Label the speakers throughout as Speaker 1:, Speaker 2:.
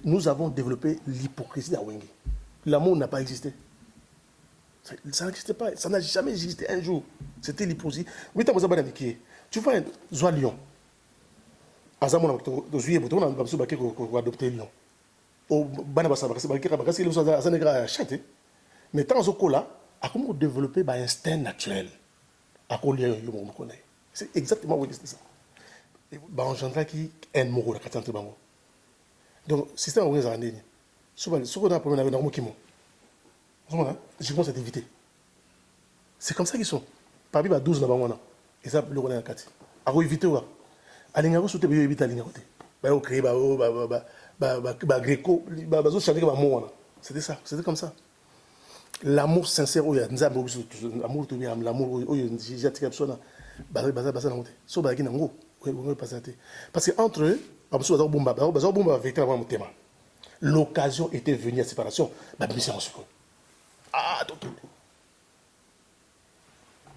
Speaker 1: nous avons développé l'hypocrisie d'Awenge. L'amour n'a pas existé. Ça n'existait pas, ça n'a jamais existé un jour. C'était l'hypocrisie. Oui, tu vois, Zoa Lyon. Azamona, tu as adopté Lyon. Mais tant que là, à comment développer un instinct naturel. C'est exactement ce que c'est ça. On engendre qui est mort la donc système où ils ont amené souvent on a un problème avec normes qui m'ont je pense à éviter. C'est comme ça qu'ils sont parmi les 12 là-bas et ça le connaît en 4 à éviter ou à l'ingénieur sous tes éviter à l'ingénieur bah au créer bah gréco bah c'était ça, c'était comme ça. L'amour sincère où il y a l'amour tout bien l'amour où il y a des personnes so ba kinango parce que entre eux l'occasion était venue à séparation ah donc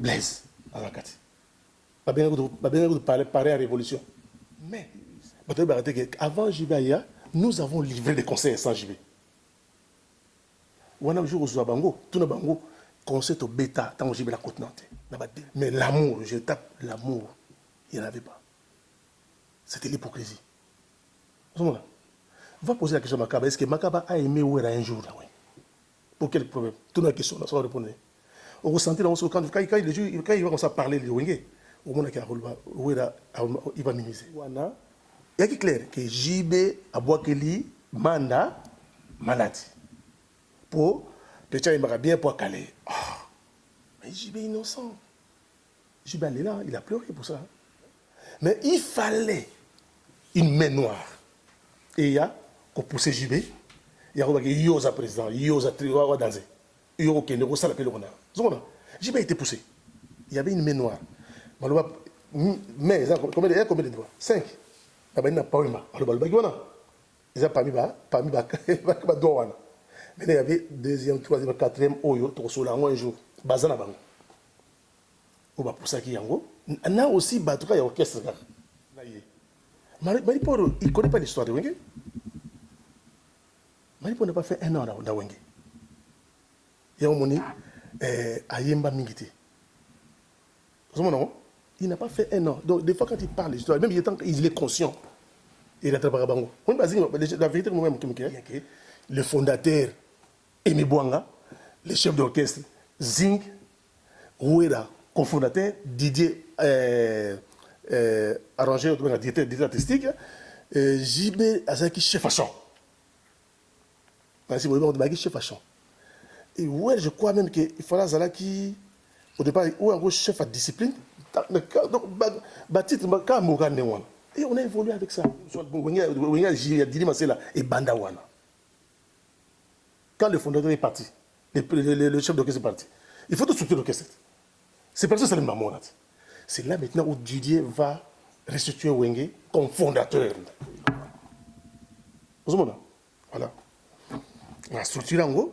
Speaker 1: Blaise pas bien de parler à révolution mais avant Jibaya nous avons livré des conseils sans JB on a un jour au Bango tout le Bango conseil au bêta tant que JB la côte nantes mais l'amour, je tape l'amour, il n'y en avait pas. C'était l'hypocrisie. On va poser la question à Makaba. Est-ce que Makaba a aimé Ouera un jour là, oui? Pour quel problème? Toute la question, là, ça va répondre. On ressentait dans quand il va commencer à parler de Wenge, au moment où Ouera il va minimiser. Il y a qui est clair que JB a Boakeli, Manda, Maladi. Pour le tien, il m'a bien pour caler. Mais JB est innocent. JB est là, il a pleuré pour ça. Mais il fallait une main noire. Et il y a qu'on poussait JB, il y a un président, il y a un dansé, il y a un qui ne s'appelle pas. JB a été poussé. Il y avait une main noire. Mais il y a combien de doigts? 5. Il y a pas eu mal. Il y a parmi les doigts. Mais il y avait deuxième, troisième, quatrième, oyo, trosola, un jour. Bazana bango. Ou ba pour ça qui yango. Na aussi batuka ya orchestre là. Mariporo, il connaît pas l'histoire de Wenge. Mariporo n'a pas fait un an dans Wenge. Il y a un moni Ayemba Mingiti. Il n'a pas fait un an. Donc des fois quand il parle de l'histoire, même il est conscient. Il a travaillé à Bango. La vérité moi-même le fondateur Aimé Bouanga, le chef d'orchestre Zing, Ouera, cofondateur, Didier arrangeur, directeur artistique, JB Azaki chef fashion. Merci beaucoup, de chef fashion. Et ouais, je crois même qu'il fallait Zalaki, au départ, ou un gros chef à discipline, donc, et on a évolué avec ça. Et Bandawana. Quand le fondateur est parti, le chef d'orchestre est parti, il faut tout structurer l'orchestre. C'est parce que c'est le maman. C'est là maintenant où Didier va restituer Wenge comme fondateur. Voilà. La structure en gros.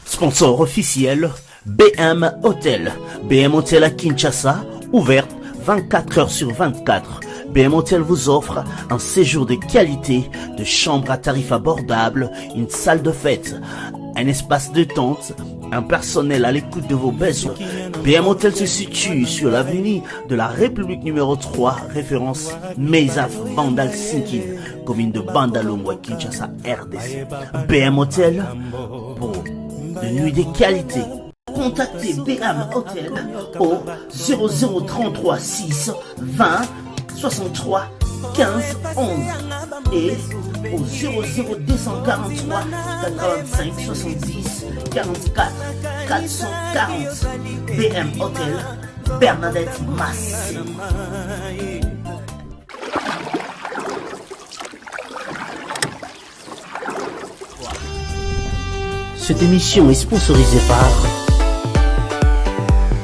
Speaker 2: Sponsor officiel, BM Hotel. BM Hotel à Kinshasa, ouverte 24 heures sur 24. BM Hotel vous offre un séjour de qualité, de chambres à tarifs abordables, une salle de fête, un espace de tente, un personnel à l'écoute de vos besoins. BM Hotel se situe sur l'avenue de la République numéro 3, référence Meizaf Bandal Sinkin, commune de Bandalongwa, Kinshasa, RDC. BM Hotel pour de nuits de qualité. Contactez BM Hotel au 0033 6 20 63 15 11 et au 00243 85 70 44 440. BM Hotel, Bernadette Massé. Cette émission est sponsorisée par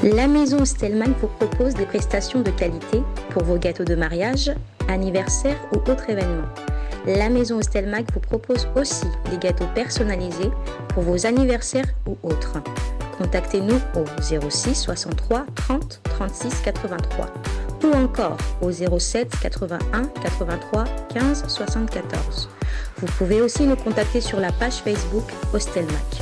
Speaker 3: La Maison Stelman vous propose des prestations de qualité pour vos gâteaux de mariage, anniversaire ou autres événements. La Maison Stelman vous propose aussi des gâteaux personnalisés pour vos anniversaires ou autres. Contactez-nous au 06 63 30 36 83 ou encore au 07 81 83 15 74. Vous pouvez aussi nous contacter sur la page Facebook Hostelmac.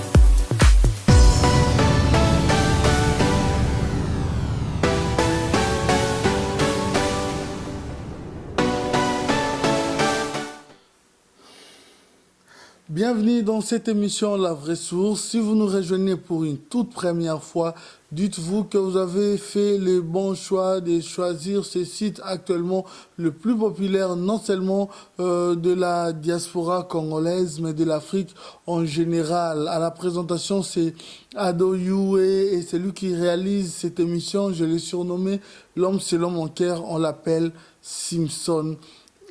Speaker 4: Bienvenue dans cette émission La Vraie Source. Si vous nous rejoignez pour une toute première fois, dites-vous que vous avez fait le bon choix de choisir ce site actuellement le plus populaire, non seulement de la diaspora congolaise, mais de l'Afrique en général. À la présentation, c'est Ado Yue et c'est lui qui réalise cette émission. Je l'ai surnommé L'homme c'est l'homme en cœur. On l'appelle Simpson.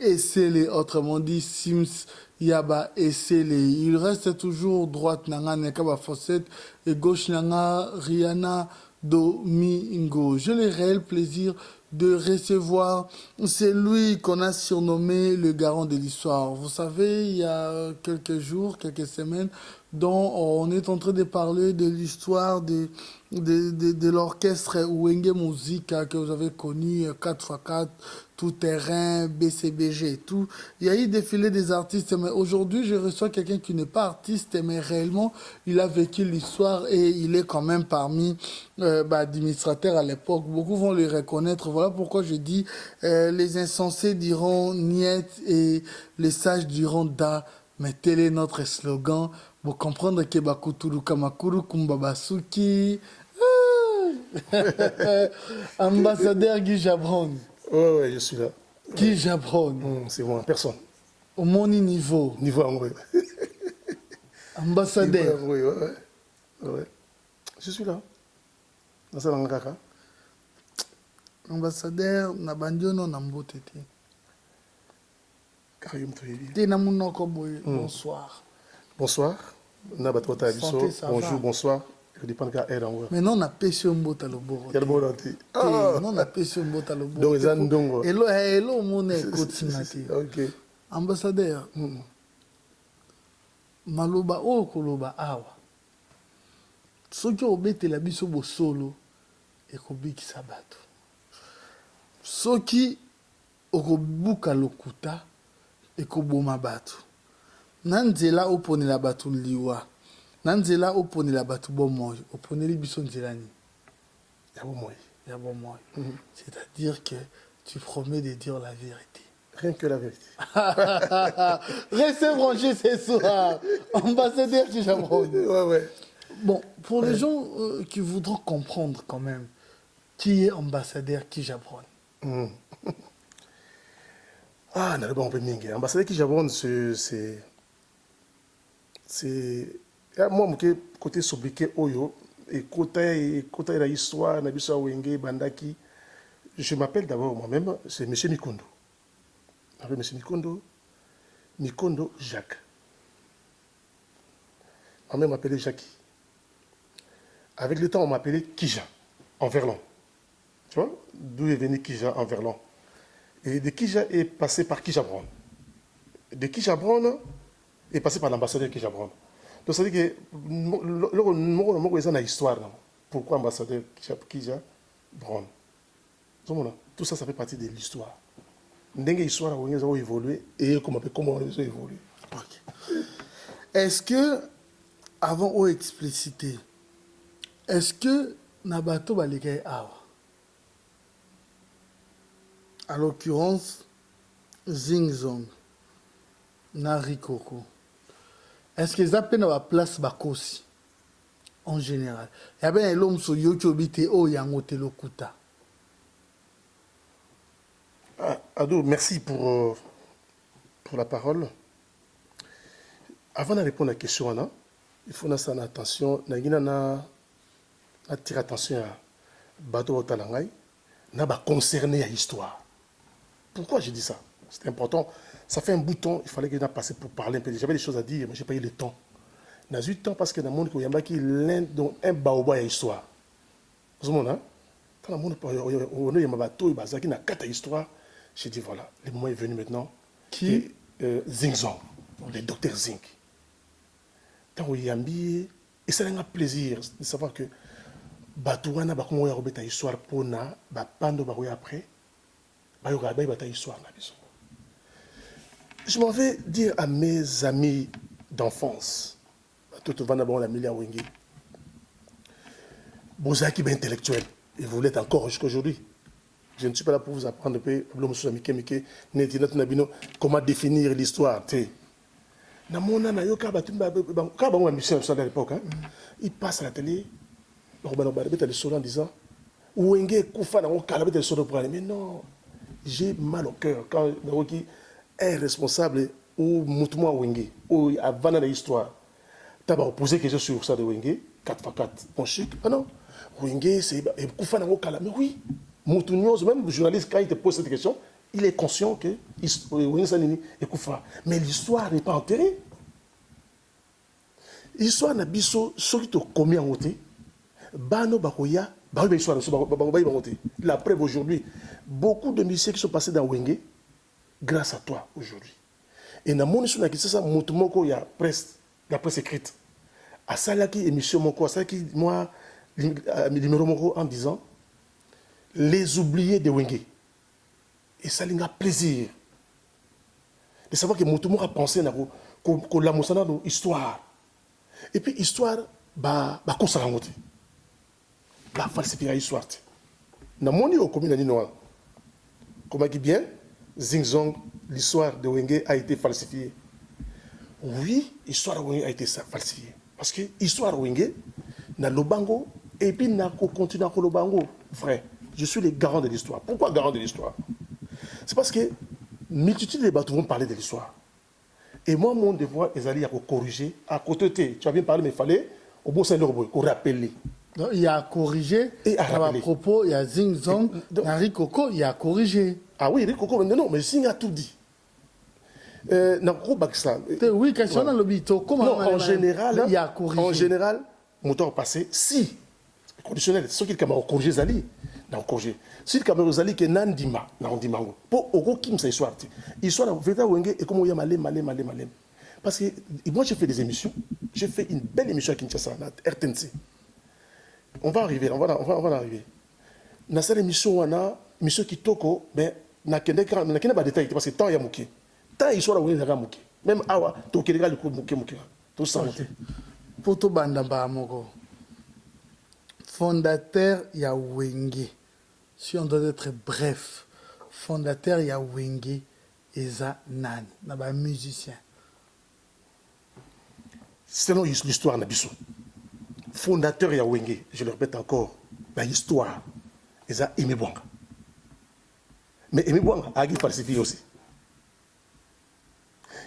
Speaker 4: Et c'est les, autrement dit, Sims. Yaba et Sele. Il reste toujours droite nanga nekaba Fossette et gauche nanga Rihanna Domingo. J'ai le réel plaisir de recevoir celui qu'on a surnommé le garant de l'histoire. Vous savez, il y a quelques jours, quelques semaines, dont on est en train de parler de l'histoire de l'orchestre Wenge Musica que vous avez connu, 4x4, tout terrain, BCBG, tout. Il y a eu défilé des artistes, mais aujourd'hui, je reçois quelqu'un qui n'est pas artiste, mais réellement, il a vécu l'histoire et il est quand même parmi administrateurs à l'époque. Beaucoup vont le reconnaître. Voilà pourquoi je dis, les insensés diront niet et les sages diront da. Mais tel est notre slogan pour comprendre que Bakuturu Kamakuru Kumbabasuki. Ambassadeur Guy Jabron.
Speaker 1: Ouais, je suis là.
Speaker 4: Guy Jabron.
Speaker 1: C'est moi, personne.
Speaker 4: Au mon niveau.
Speaker 1: Niveau anglais.
Speaker 4: Ambassadeur.
Speaker 1: Oui, ouais. Je suis là. Dans sa langue kaka.
Speaker 4: Ambassadeur, Nabandiono Nambotete.
Speaker 1: Karium Toyebi.
Speaker 4: Tenamunoko Boy, bonsoir.
Speaker 1: Bonsoir. Nabatota Abisso.
Speaker 4: Santé, ça
Speaker 1: Bonjour,
Speaker 4: va.
Speaker 1: bonsoir. Je dépends de air en
Speaker 4: Mais non, on a pêché un bot à l'oboro.
Speaker 1: Il y a le bon denti.
Speaker 4: Non, on a pêché un bot à l'oboro.
Speaker 1: Donc, ils ont donc.
Speaker 4: Hello, mon écoute,
Speaker 1: Ok.
Speaker 4: Ambassadeur, maloba o koloba awa. Soki obetela biso bosolo ekobikisa bato. Soki okobuka lokuta ekoboma bato. Na nzela oponela bato liwa. Na nzela oponela bato bomoi. Oponeli biso nzela ni.
Speaker 1: Il y a bon moyen.
Speaker 4: Ya bomoi. C'est-à-dire que tu promets de dire la vérité.
Speaker 1: Rien que la vérité.
Speaker 4: Restez branchés ce soir. Ambassadeur du Japon.
Speaker 1: Ouais.
Speaker 4: Bon, pour les gens qui voudront comprendre quand même, qui est ambassadeur qui Japon?
Speaker 1: Ah, n'a pas un mingi. Ambassadeur qui Japon, c'est. Moi, mon côté sobriquet Oyo, et côté la histoire, Nabisa Wenge, Bandaki, je m'appelle d'abord moi-même, c'est M. Mikondo. Je m'appelle M. Mikondo Jacques. Ma mère m'appelait Jackie. Avec le temps, on m'appelait Kija, en verlan. Tu vois, d'où est venu Kija en verlan. Et de Kija est passé par Kija Brown. De Kija Brown est passé par l'ambassadeur Kija Brown. Donc ça veut dire que nous avons histoire. Pourquoi ambassadeur Kija Brown? Tout ça, ça fait partie de l'histoire. L'histoire a évolué et comment ils ont évolué.
Speaker 4: Est-ce que, avant d'expliciter, est-ce que Nabato Baligay Awa, à l'occurrence, Zingzong, Narikoko, est-ce qu'ils appellent la place Bakosi en général? Il y a bien l'homme sur YouTube qui est Lokuta.
Speaker 1: Ado, merci pour la parole. Avant de répondre à la question, il faut faire attention. Attirer attention à Bato Otalangay, n'a pas concerné à l'histoire. Pourquoi j'ai dit ça? C'est important. Ça fait un bout de temps, il fallait que je passe pour parler un peu. J'avais des choses à dire, mais je n'ai pas eu le temps. Je n'ai eu le temps parce que dans le monde, il y a l'un dont un baoba à l'histoire. Vous voyez, quand le monde, il y a un bateau, il y a une histoire. J'ai dit voilà, le moment est venu maintenant.
Speaker 4: Qui?
Speaker 1: Zingzong, le docteur Zing. Tant il y a et ça a un plaisir de savoir que Batouana ba comment y a histoire pour na ba pando ba après ba y a histoire na biso. Je m'en vais dire à mes amis d'enfance, tout le monde la milliard Wenge, Bozaki est intellectuel, et vous l'êtes encore jusqu'à aujourd'hui. Je ne suis pas là pour vous apprendre comment définir l'histoire. Il passe à la télé, en disant mais non, j'ai mal au cœur quand Naroki est responsable ou Moutouma Wenge, ou avant l'histoire. Tu as posé quelque chose sur ça de Wenge, 4x4, mon chic. Ah non, Wenge, c'est Koufa Nangokala. Mais oui, Moutounios, même le journaliste, quand il te pose cette question, il est conscient que Wenge Sanini est Koufa. Mais l'histoire n'est pas enterrée. L'histoire n'a pas été commis en côté. Bano Bakoya, la preuve aujourd'hui, beaucoup de musiciens qui sont passés dans Wenge, grâce à toi aujourd'hui. Et dans mon émission, il y a la presse écrite. À Salaki, émission, moi, numéro en disant les oubliés de Wenge. Et ça lui a plaisir de savoir que Moutoumou a pensé que la moussana de histoire. Et puis, histoire, bah, ça va la falsifier l'histoire. Dans mon niveau, comme il a dit, comment dit bien, Zingzong, l'histoire de Wenge a été falsifiée. Oui, l'histoire de Wenge a été falsifiée. Parce que l'histoire de Wenge, dans le Bango, et puis dans le continent de le Bango, frère, je suis le garant de l'histoire. Pourquoi garant de l'histoire? C'est parce que multitude de bateaux vont parler de l'histoire. Et moi, mon devoir est d'aller corriger. À côté, tu as bien parlé, mais il fallait, au bon sens, rappeler.
Speaker 4: Donc, il y a corrigé,
Speaker 1: et à
Speaker 4: propos, il y a Zingzong, il y a Rikoko, il y a corrigé.
Speaker 1: Ah oui, Rikoko, non, mais Zing a tout dit.
Speaker 4: Oui, question dans le bito.
Speaker 1: Non, en général,
Speaker 4: il y a corrigé.
Speaker 1: En général, mon temps passé, si, conditionnel, ce qui est corrigé, Zali, non, corrigé. Si le caméra Zali, qui est Nandima, Nandimango, pour Oro Kim, c'est histoire. Histoire, Veta Wenge, et comment il y a malé. Parce que moi, j'ai fait des émissions, j'ai fait une belle émission à Kinshasa, à RTNC. On va arriver. Dans cette émission, on a émission qui toko, mais n'a qu'un détail parce que tant il y a mouké, tant il soit là où il y a mouké. Même awa, to keleka le coup mouké. Tout ça.
Speaker 4: Poto bandamba moko. Fondateur ya Wenge. Si on doit être bref, fondateur ya Wenge eza nan, na ba musicien.
Speaker 1: C'est l'histoire Nabiso. Fondateur ya Wenge, je le répète encore, l'histoire, ils ont Aimé Bouanga. Mais Aimé Bouanga a falsifié aussi.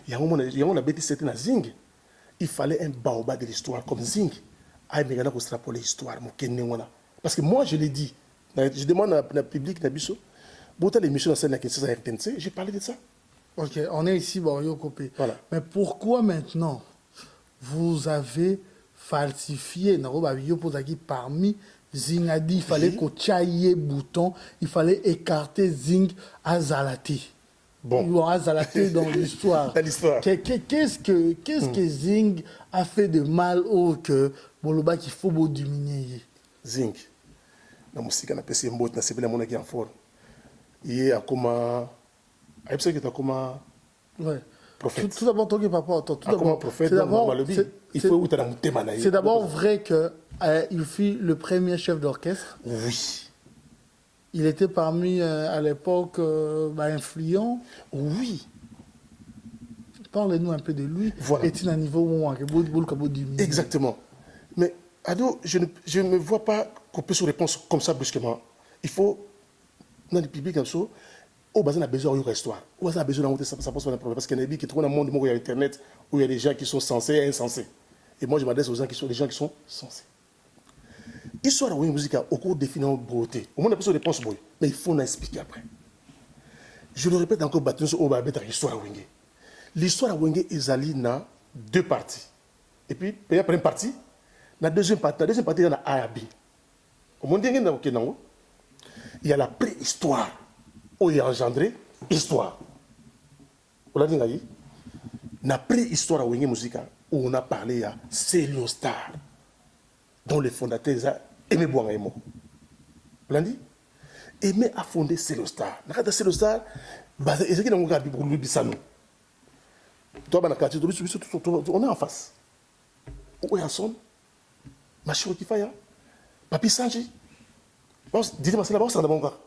Speaker 1: Il y a un moment, on a bêté certains à Zing, il fallait un baobab de l'histoire comme Zing. Ah, mais il y a pour extrapoler l'histoire, parce que moi, je l'ai dit, je demande à la public, Nabiso, pour l'émission de la RTNC, j'ai parlé de ça.
Speaker 4: Ok, on est ici, Borio Copé.
Speaker 1: Voilà.
Speaker 4: Mais pourquoi maintenant vous avez falsifié parmi Zingadi, il fallait qu'on tchaille bouton, il fallait écarter Zing à Zalati.
Speaker 1: Bon.
Speaker 4: À Zalati dans l'histoire. Qu'est-ce que Zing a fait de mal au que Boloba qu'il faut diminuer?
Speaker 1: Zing, na musique na pesi mbot na sebela mona qui en fort. Il est à comment prophète.
Speaker 4: Tout d'abord, c'est d'abord vrai qu'il fut le premier chef d'orchestre.
Speaker 1: Oui.
Speaker 4: Il était parmi, à l'époque, influent.
Speaker 1: Oui.
Speaker 4: Parlez-nous un peu de lui.
Speaker 1: Voilà.
Speaker 4: Est-il à un niveau où on a
Speaker 1: exactement. Mais, Ado, je ne me vois pas couper sur réponse comme ça brusquement. Il faut, dans le public, comme ça, on a besoin d'une histoire. On a besoin de ça pose pas de problème. Parce qu'il y a des gens qui trouvent un monde où il y a Internet, où il y a des gens qui sont censés et insensés. Et moi, je m'adresse aux gens qui sont des gens qui sont censés. L'histoire de la musique, au cours des finances beauté, au moins, on a besoin de réponses, mais il faut en expliquer après. Je le répète encore, on va mettre l'histoire de Wenge. L'histoire de Wenge est allée dans deux parties. Et puis, il y a une partie. La deuxième partie, il y a A et B. Il y a la préhistoire, où il y a engendré histoire. On a dit, la préhistoire de la musique, où on a parlé à Célio Star, dont le fondateur est Aimé Bouanga. On a dit, Aimé a fondé Célio Star. Célio Star, il y a un Toi, quartier, on est en face. Où est son? Machiro qui faille. Papi Sanji. Dites-moi, c'est là-bas, c'est là-bas.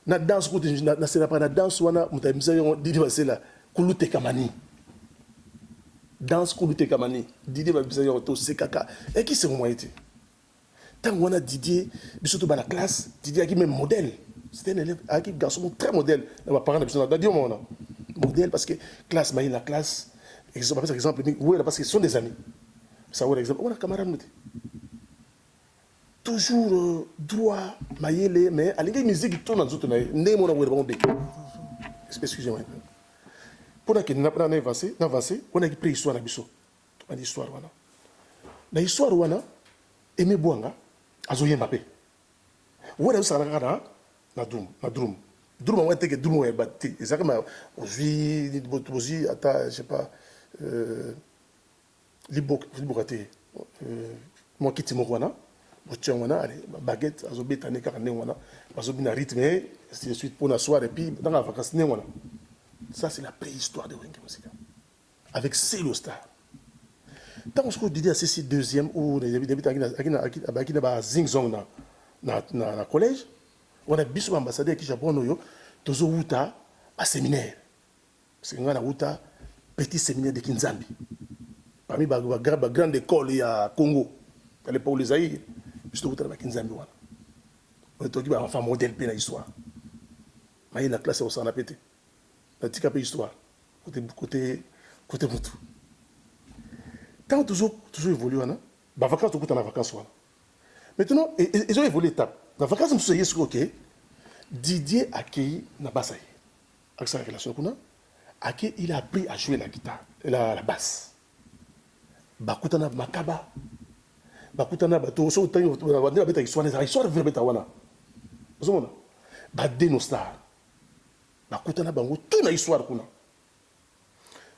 Speaker 1: Na danse ko na sera pas na danse wana mutamisa didi basela kulute kamani danse kulute kamani didi basela yo to sekaka et qui c'est moi été tant on a Didier surtout dans la classe Didier qui même modèle c'était un élève qui garçon très modèle na parents na biso na dio mona modèle parce que classe la classe exemple oui parce que ce sont des amis ça ouais exemple on a camarade toujours droit mayele mais à l'église musique tout dans autres né mon ouais bon excusez-moi pour que n'a pas avancé on a qui préhistoire na biso on a histoire wana na histoire wana Aimé Bouanga azoye Mbappé wala ça na drum on était que drum est battu exactement aujourd'hui ata je sais pas libokate moi qui timo wana baguette azobeta ne karane wana azobina rythme c'est de suite pour la soirée et puis dans la vacances ne wana ça c'est la préhistoire de Wenge Musica avec Célo Star tant qu'on se dit à ceci deuxième ou les débuts qui n'a zing zong na collège on a biso ambassadeur qui Japon yo tozo wuta à séminaire parce que ngana wuta petit séminaire de Kinzambi parmi ba grande école ya Congo à l'époque les Zaïre je te vous travaille Kinzambi wana on est occupé enfin modèle pe na histoire mais la classe au s'en a pété la tika pe histoire côté mutu tant toujours évolué wana ba vacances tout en vacances wana maintenant ils ont évolué étape la vacances monsieur yesu OK Didier accueilli na basse avec sa relation kuna accueilli il a appris à jouer la guitare la basse bakutana makaba bakutana bato so tanyo ba beta histoire vers beta wana ozomona ba dénostar bakutana bango tout na histoire kuna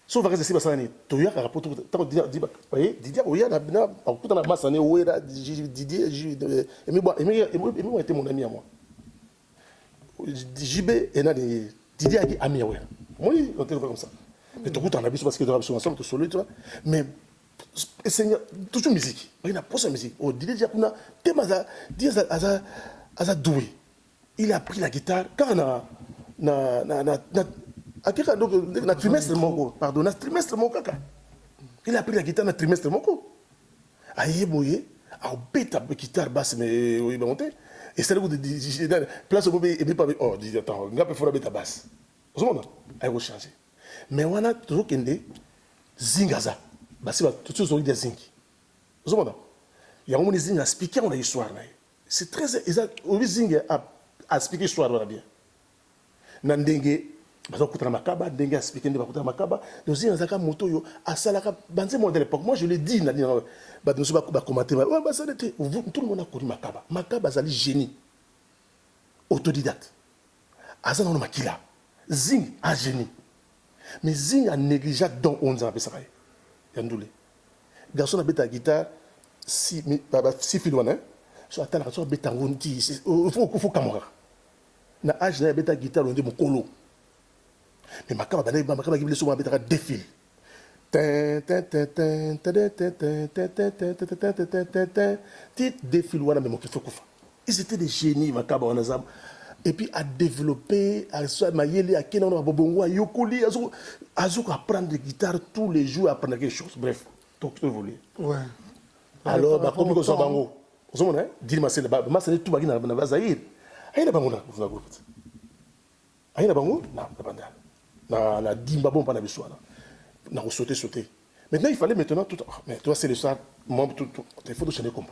Speaker 1: so vacances si basani to ya rapport to Didier oya na bakutana masane oera Didier Emi était mon ami à moi JB et na Didier a dit ami oera moi on était comme ça mais tout on a vu parce que dans la ensemble tout solo tu vois mais Seigneur, toujours musique. Il a posé la musique. Oh, Didier Diakuna, Temaza, Didier Aza doué. Il a pris la guitare. Quand na trimestre mon pardon, na trimestre mon kaka. Il a pris la guitare na trimestre mon ko. Aïe boye, a bête la guitare basse mais il va monter. Et c'est là où de place au et pas oh Didier attends, on va faire la bête basse. Au moment, elle va changer. Mais on a toujours kende zingaza. Basi tout de suite des zinc. Vous comprenez? Il y a un zinc à expliquer on a histoire là. C'est très exact. Au zinc à expliquer histoire là bien. Nandenge bazo kutana makaba, ndenge à expliquer ndeba kutana makaba. Le zinc azaka moto yo asalaka banze modèle l'époque. Moi je le dis na ba nous ba commenter. Ouais bah ça était tout le monde a connu makaba. Makaba azali génie. Autodidacte. Azana no makila. Zinc a génie. Mais zinc a négligé dans 11 ans après ça. Yandoulé. Garçon a bêta guitare, si filouane, soit à la soit bêta ronti, il faut camora. Na âge na bêta guitare, on dit mon colo. Mais ma cama qui blesse souvent bêta défile. Tit défile wana mais mon qu'il faut qu'on fasse. Ils étaient des génies, ma caba en azam. Et puis à développer, à mayele, à kenan, à bobongo, à yokoli, à apprendre des guitares tous les jours, à apprendre quelque chose. Bref, tout évolue.
Speaker 4: Ouais.
Speaker 1: Alors, bah, comme on s'en bango, vous savez, dis-moi, c'est le tout bagui dans la Zaïre. Aïe la bango là, vous avez aïe la bango, non, la bande. La dimba bon pas la bisoua là. On a sauté. Maintenant, il fallait maintenant tout. Mais toi, c'est le soir, moi, tout. Il faut changer comme.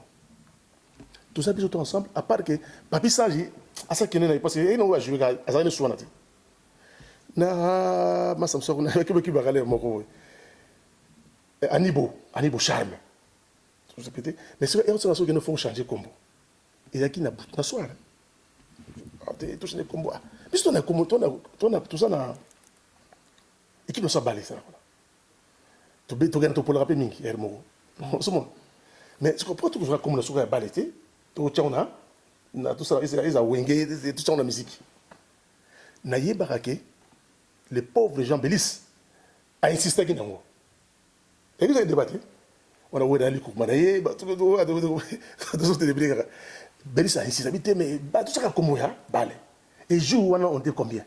Speaker 1: Tout ça, tout ensemble, à part que Papi Sanji, à ça qu'il y a, parce que nous, je vais à ça, nous sommes na ma samso na qui va aller mon Anibo charme. Tout ça pété. Mais c'est un seul qui nous font changer combo. Et là qui n'a na soir. Tout ça les combo. Puis on a comme on a tout ça na et qui nous soit balé ça. Tu gagnes pour le rappeler mingi hermo. Mais tu comprends tout que comme la soirée balé tout tchana na tout ça ils a wengé tout ça la musique. Na yebarake les pauvres gens Bélis a insisté qui n'ango. Et vous avez débattu. On a oué dans les coups, manaye, tout ça débrouillé. Bélis a insisté, mais tout ça comme ça, balé. Et jour on était combien?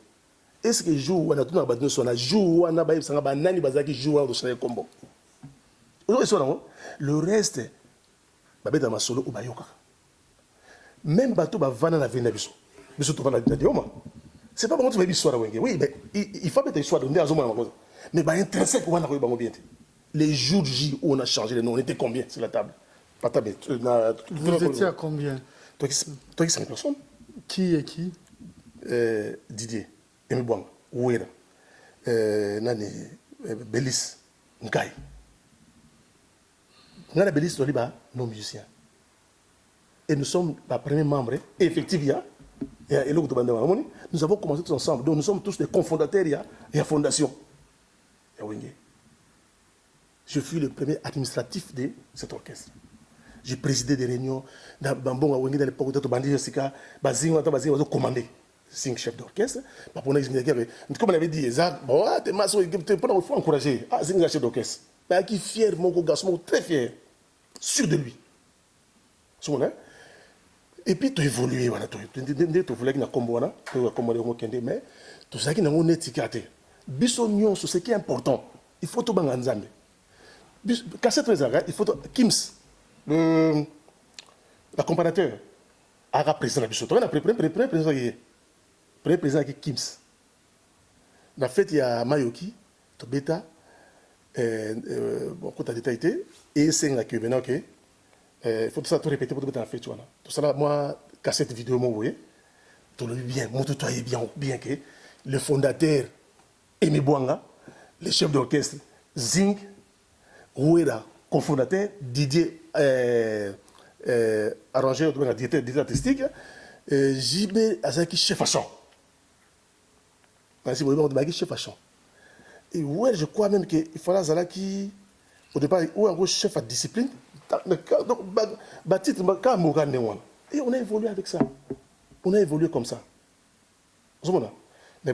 Speaker 1: Est-ce que jour on a tout dans son jour on a baïb sanga banani bazaki jour on a combo. Le reste, babé dans ma solo ou bayoka. Même bateau va vendre la veine biso. Biso to vendre la dioma. C'est pas comment tu vas histoire wenge. Oui, mais il faut mettre histoire de ndé azoma na. Mais ba intrinsèque on a ko bango bien. Les jours J où on a changé les noms, on était combien sur la table? Pas table.
Speaker 4: Vous étiez à combien?
Speaker 1: Toi qui 5 personnes.
Speaker 4: Qui et qui?
Speaker 1: Didier, Emi Bouang, Ouera, Nani, Bélis, Nkai. Nana Bélis, nos musiciens. Et nous sommes les premiers membres, et effectivement, nous avons commencé tous ensemble. Donc nous sommes tous des cofondateurs, il y a fondation. Je fus le premier administratif de cet orchestre. J'ai présidé des réunions dans l'époque où j'ai commandé 5 chefs d'orchestre. Comme on avait dit, il faut encourager. Ah, c'est un chef d'orchestre. Qui est fier, mon garçon, très fier, sûr de lui. Et puis tu évolues, tu voulais que tu combat, mais tout ça qui n'a pas étiqueté. Bissonion sur ce qui est important, il faut tout banganzambe. Cassette il faut Kims, l'accompagnateur, a président la Bissot. On a président qui est Kims. La fête, il y a Mayoki, Tobeta, quand tu as détaillé, et c'est un qui est maintenant, ok. Il faut tout ça tout répéter pour tout la fête. Tout ça, moi, cassette vidéo, moi, vous voyez, tout le bien, moi, tout est bien que le fondateur, Emi Bouanga, le chef d'orchestre, Zing, Ouera, cofondateur, Didier, arrangeur, directeur artistique, JB Azaki, chef à chant. Merci beaucoup, chef à chant. Et ouais, je crois même qu'il fallait Zalaki, au départ, ou un chef à discipline. Et on a évolué avec ça. On a évolué comme ça. Mais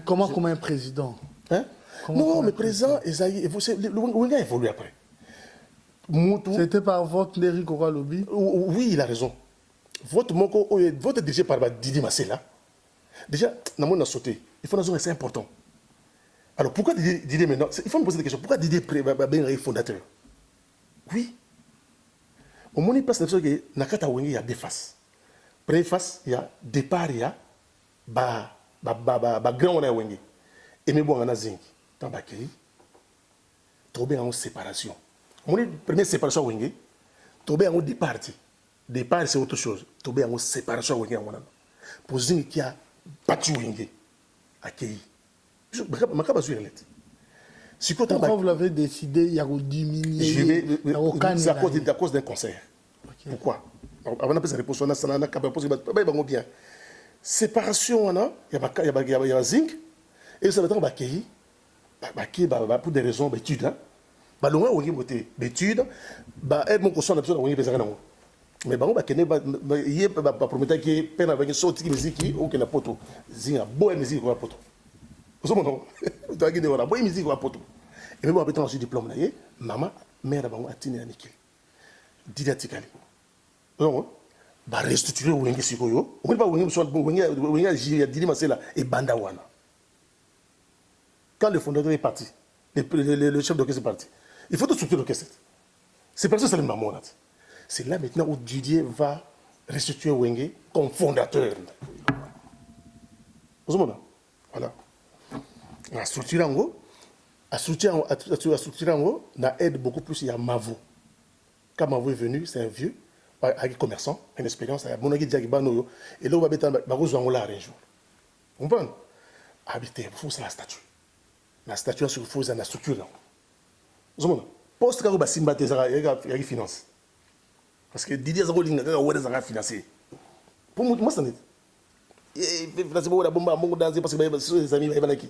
Speaker 4: comment comme un président?
Speaker 1: Non, mais président, il a évolué après.
Speaker 4: C'était par votre Neri Kora Lobby?
Speaker 1: Oui, il a raison. Votre dirigé par Didi Massela. Déjà, on a sauté. Il faut c'est important. Alors pourquoi Didier maintenant? Il faut me poser des questions. Pourquoi Didier est fondateur? Oui. Au moment où il passe la chose, il y a deux faces. Première face, il y a départ, il y a grand on a wengi. Et mais bon, on a zinc. Tant bakeri. Tombé en séparation. Au moment première séparation wengi. Tombé en départ. Départ c'est autre chose. Tombé en séparation wengi en pour zinc qui a battu wengi. Accueilli.
Speaker 4: Pourquoi vous l'avez décidé, il y a diminué?
Speaker 1: C'est à cause d'un concert. Okay. Pourquoi? Avant de réponse, on a bien. Séparation, il y a zinc, et ça va être pour des raisons d'études. D'études, mon conscient d'habitude, mais il y a pas promettre que peine avec une sortie de musique ou que la poteau. Zinc a beau musique ou la poteau. Vous savez, tu as dit voilà, boy musique ou la poteau. Et même après j'ai diplôme là, maman, mère avant a tenu à nickel. Didactically. Donc, bah restructurer ou rien que si koyo. On peut pas ou soit j'ai dit mais c'est là et banda wana. Quand le fondateur est parti, le chef d'orchestre est parti. Il faut tout structurer l'orchestre. C'est parce que c'est le maman là. C'est là maintenant où Didier va restituer Wenge comme fondateur. Vous voyez? Voilà. La structure en haut, la structure en haut, n'a aide beaucoup plus. Il y a Mavo. Quand Mavo est venu, c'est un vieux, un commerçant, une expérience. Et là, on va mettre un jour. Vous comprenez? Habiter, il faut la statue. La statue, il faut la structure. Vous voyez? Poste quand vous simba il y a finance. Parce que Didier Zaroling a financé. Pour moi, c'est net. Et parce que la bombe a beaucoup dansé parce que les amis vont qui.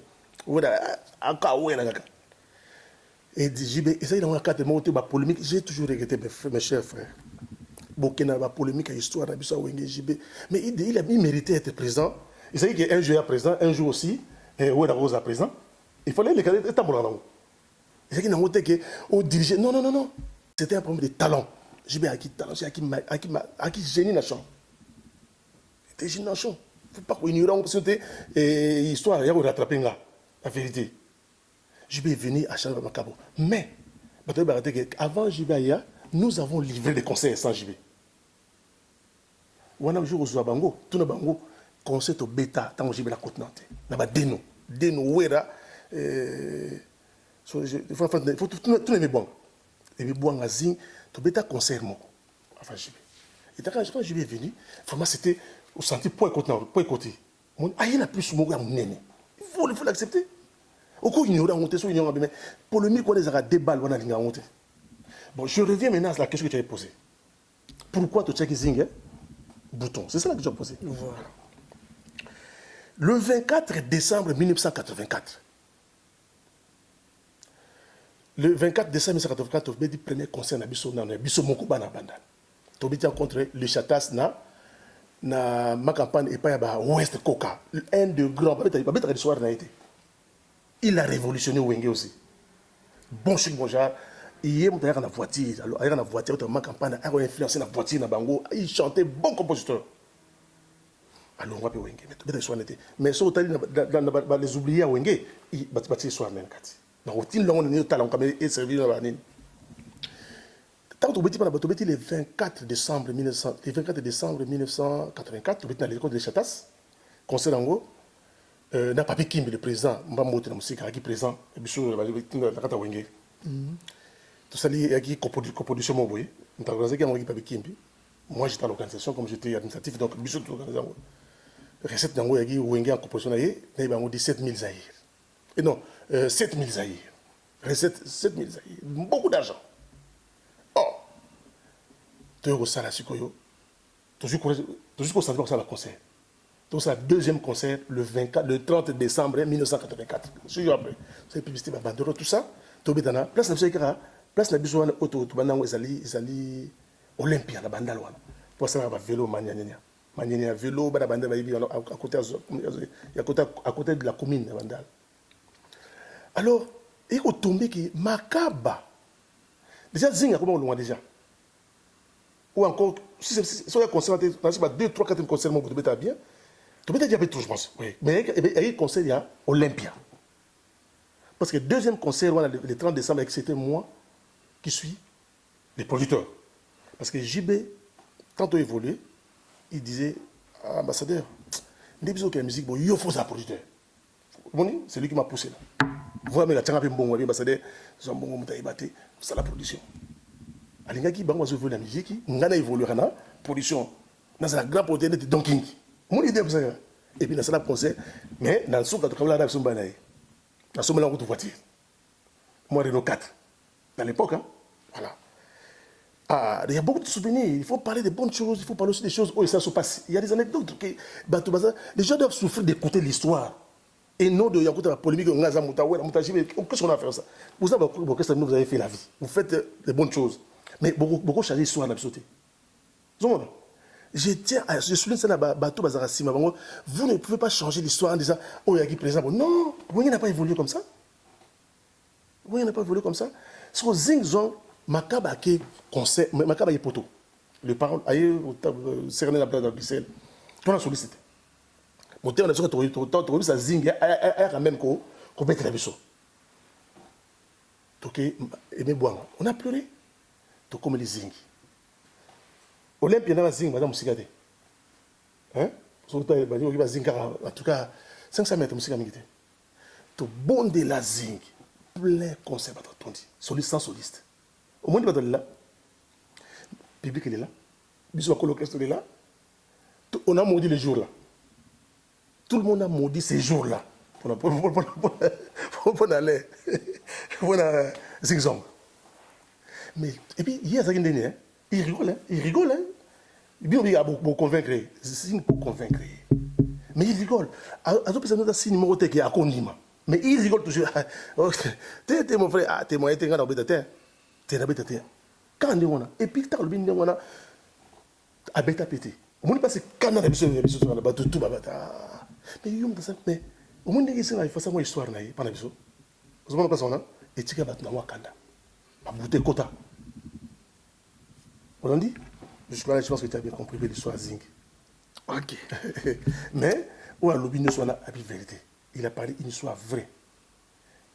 Speaker 1: Et JB, et ça, il y a un cas de monter ma polémique. J'ai toujours regretté mes chers frères. Bon, qu'il y a une polémique à l'histoire, mais il méritait d'être président. Il s'agit qu'un jour à présent, un jour aussi, où est la rose à présent, il fallait les cadrer état pour là. Il s'agit d'un que au diriger. Non, non, non, non. C'était un problème de talent. J'ai bien acquis talent, j'ai acquis génie nation. C'était génie nation. Il ne faut pas qu'on ignore parce que c'était histoire, il y a rattraper là, la vérité. Je vais venir à Charles Macabo. Mais, avant JB, nous avons livré des conseils sans JB. On a un jour au Zouabango, tout le bango, conseil au bêta, tant que JB la côte nantes. N'a deno, ouera. Il faut tout les bon. Et puis bon, azing, tout bêta conseil moi. Enfin JB. Et quand JB est venu, vraiment c'était au senti point côté. Ah, il a plus mourir à mon nez. Il faut l'accepter. Au coup, il y aura honte, il y aura polémique, on les a débat, on a une honte. Bon, je reviens maintenant à la question que tu avais posée. Pourquoi tu check zing bouton? C'est ça la question que tu as posée. Voilà. Le 24 décembre 1984, le 24 décembre 1984, tu as dit premier concert dans Bisso Mokuba na Banda. Tu as dit rencontré le Chatas na ma campagne et pas à Ouest Coca, un de grands, il a révolutionné Wenge aussi. Bon chic, bon genre. Il est monté dans la voiture. Alors, dans la voiture, ma campagne a influencé la voiture dans Bango. Il chantait bon compositeur. Alors, on va Wenge. Mais si on a les oubliés à Wenge, il va bâtir soir même. Donc, il a un talent comme il servi dans la ligne. Tant que tu as le 24 décembre 1984, tu as l'école de Chatas, concert en gros. N'a pas Kim, le président, m'a monté dans la musique, qui est présent, et puis sur la carte Wenge. Tout ça, il y a une coproduction, moi, j'étais à l'organisation, comme j'étais administratif, donc, je suis à l'organisation. Recette d'Ango, il y a Wenge en coproduction, il y a 17 000 zahir. Et non, 7 000 zahir. Recette 7 000 zahir. Beaucoup d'argent. Oh! Tu as ça, la Sikoyo. Toujours constaté pour ça, le concert. Donc, c'est le deuxième concert, le 30 décembre 1984. Je suis après. C'est publicité, bandero, tout ça. Tobitana, place la musique, place la biso wana auto to banango ezali Olympia la banda wana. Pour ça va vélo maniania vélo bana banda ba yibi à côté de la commune de Bandal. Alors, il faut tomber qui Makaba. Déjà zinga comment loin déjà. Ou encore si c'est concert, 2 3 4 concerts mon vous bien. Tu peux dire tout je pense. Oui, mais il concert il y a Olympia. Parce que le deuxième concert, le 30 décembre, c'était moi qui suis le producteur. Parce que JB, quand on évolué, il disait, ambassadeur, il y a la musique, il faut un producteur. C'est lui qui m'a poussé là. Voilà, mais la tchanga bon, ambassadeur, c'est la production. Alors, il y a la musique, il a évolué la production. Dans la grande production de Don King. Mon idée, c'est ça. Et puis, dans la concert, mais dans le souk, il y a un dans ce moment-là, on voiture. Moi, Renault 4. Dans l'époque, hein? Voilà. Ah, il y a beaucoup de souvenirs. Il faut parler des bonnes choses. Il faut parler aussi des choses où ça se passe. Il y a des anecdotes. Les gens doivent souffrir d'écouter l'histoire. Et non de écouter la polémique. Qu'est-ce qu'on a fait ça? Vous avez fait la vie. Vous faites des bonnes choses. Mais beaucoup changé l'histoire dans la société. Je souligne ça dans bateau Bazarasima. Vous ne pouvez pas changer l'histoire en disant oh, il y a qui présent. Non, Wenge n'a pas évolué comme ça. Wenge n'a pas évolué comme ça. Sur Zingzong, Makaba qui conseil, Makaba est poteau. Le parole, aïe, cerné la place de Bruxelles. Tu as sollicité. Mon terme, on a trouvé ça Zing, il même qu'on mette la biseau. Donc, on a pleuré. Donc, comme les Zing. Olympia n'a pas zing, madame Moussigade. Hein? En tout cas, 500 mètres Moussigade. Tout bon de la zing, plein conservateur, soliste sans soliste. Au moins, il va là. Le public est là. L'orchestre est là. On a maudit les jours là. Tout le monde a maudit ces jours là. Pour aller. Pour zing-zong. Mais, et puis, il y a ça qui est il rigole, hein? Il rigole, hein? Il y a beaucoup convaincre. C'est pour convaincre. Mais il rigole. À tout personne a signé numéro qui est à Kondima. Mais il rigole toujours. T'es mon frère, t'es mon éteignant dans le terre. T'es dans le terre. Quand on a, et puis t'as le bin on a à bêta pété. On ne passe qu'à la mission sur la bateau tout bata. Mais au moins, il faut savoir l'histoire. Pas la vous avez passé et tu as battu Wakanda. Ma bouteille quota. On dit je pense que tu as bien compris l'histoire Zing.
Speaker 4: Ok.
Speaker 1: Mais, où a l'objet soit la vérité. Il a parlé une histoire vraie.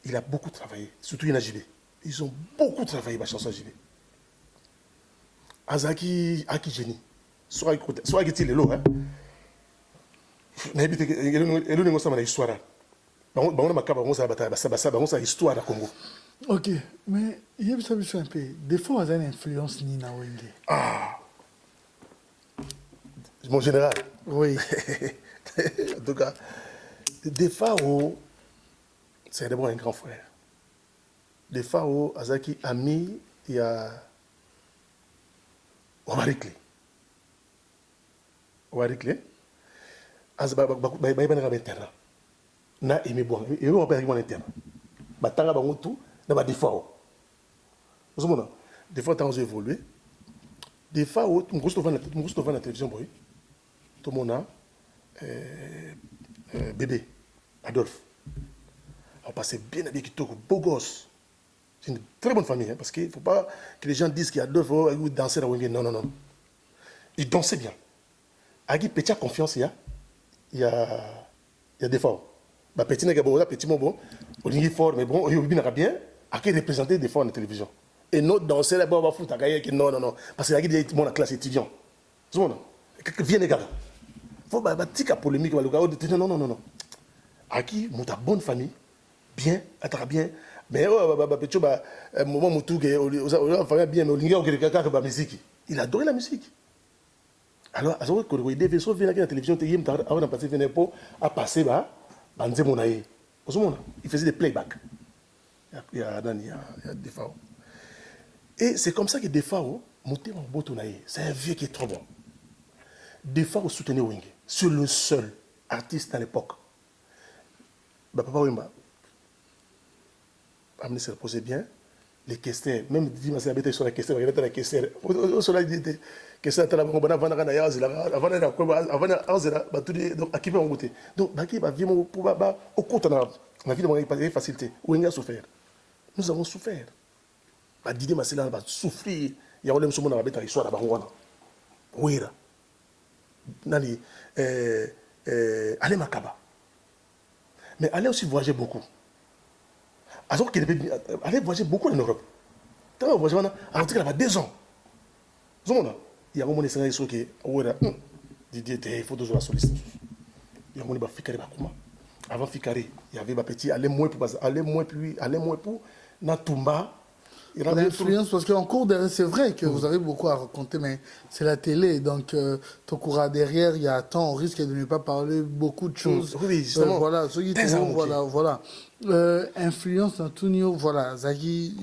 Speaker 1: Il a beaucoup travaillé, surtout il y a JB. Ils ont beaucoup travaillé la chanson JB. Azaki Génie. Soit qui est le lot, hein. Il y a une histoire. On a histoire à Congo.
Speaker 4: Ok, mais il y a un peu. Des fois, on a une influence ni na wenge.
Speaker 1: Ah, mon général.
Speaker 4: Oui.
Speaker 1: En tout cas, des Pharaons, c'est d'abord un grand frère. Des Pharaons, Azaki Ami, il y a Omarikle. Omarikle. Azaba, na aimé bon et on perd mon interne batanga bango tout na ba défaut vous savez des fois temps évolué des fois on gosto voir la télévision boy tout mon a bébé Adolphe on passait bien avec qui beau gosse c'est une très bonne famille hein, parce qu'il faut pas que les gens disent qu'il y a Adolphe ou danser la wenge non il dansait bien avec petit confiance il y a des fois bah petit n'est pas petit bon on dit fort mais bon il bien bien à qui représenter des fois en télévision et notre danser là bas on va foutre à gagner non parce que là il est mon la classe étudiant tout le monde viens les gars faut bah tika polémique non à qui mon ta bonne famille bien attra bien mais petit bah moment mutu que on va bien mais on dit que quelqu'un qui va musique il adorait la musique. Alors quand il devait sauver la télévision avant de passer venir pour à passer bah il faisait des playbacks. Il y a des fois. Et c'est comme ça que des fois, c'est un vieux qui est trop bon. Des fois, on soutenait Wenge. C'est le seul artiste à l'époque. Papa Wemba, amener se reposer bien. Les questions, même dit ma sœur sur la question, il y a la question. Au soleil dit question à la bonne avant la yaouz avant donc à qui va goûter. Donc baki va vivre pour baba au compte na vie de pas facilité. Wenge a souffert. Nous avons souffert. Ba Didier Masséla va souffrir. Il y a un moment dans la bête histoire là bangwana. Oui là. Nani allez Makaba. Mais allez aussi voyager beaucoup. Alors qu'il allait voyager beaucoup en Europe. Tant voyager alors qu'il avait 2 ans. Il y a un moment où il y a Didier il faut toujours la solliciter. Il y a un moment où il y a avant Fikari, il y avait un petit aller moins pour Natumba.
Speaker 4: L'influence, parce qu'en cours derrière, c'est vrai que vous avez beaucoup à raconter, mais c'est la télé, donc ton cours derrière, il y a temps, on risque de ne pas parler beaucoup de choses.
Speaker 1: Oui, justement.
Speaker 4: Voilà, ceux qui trouvent, voilà. Influence dans tout niveau, voilà, Zagi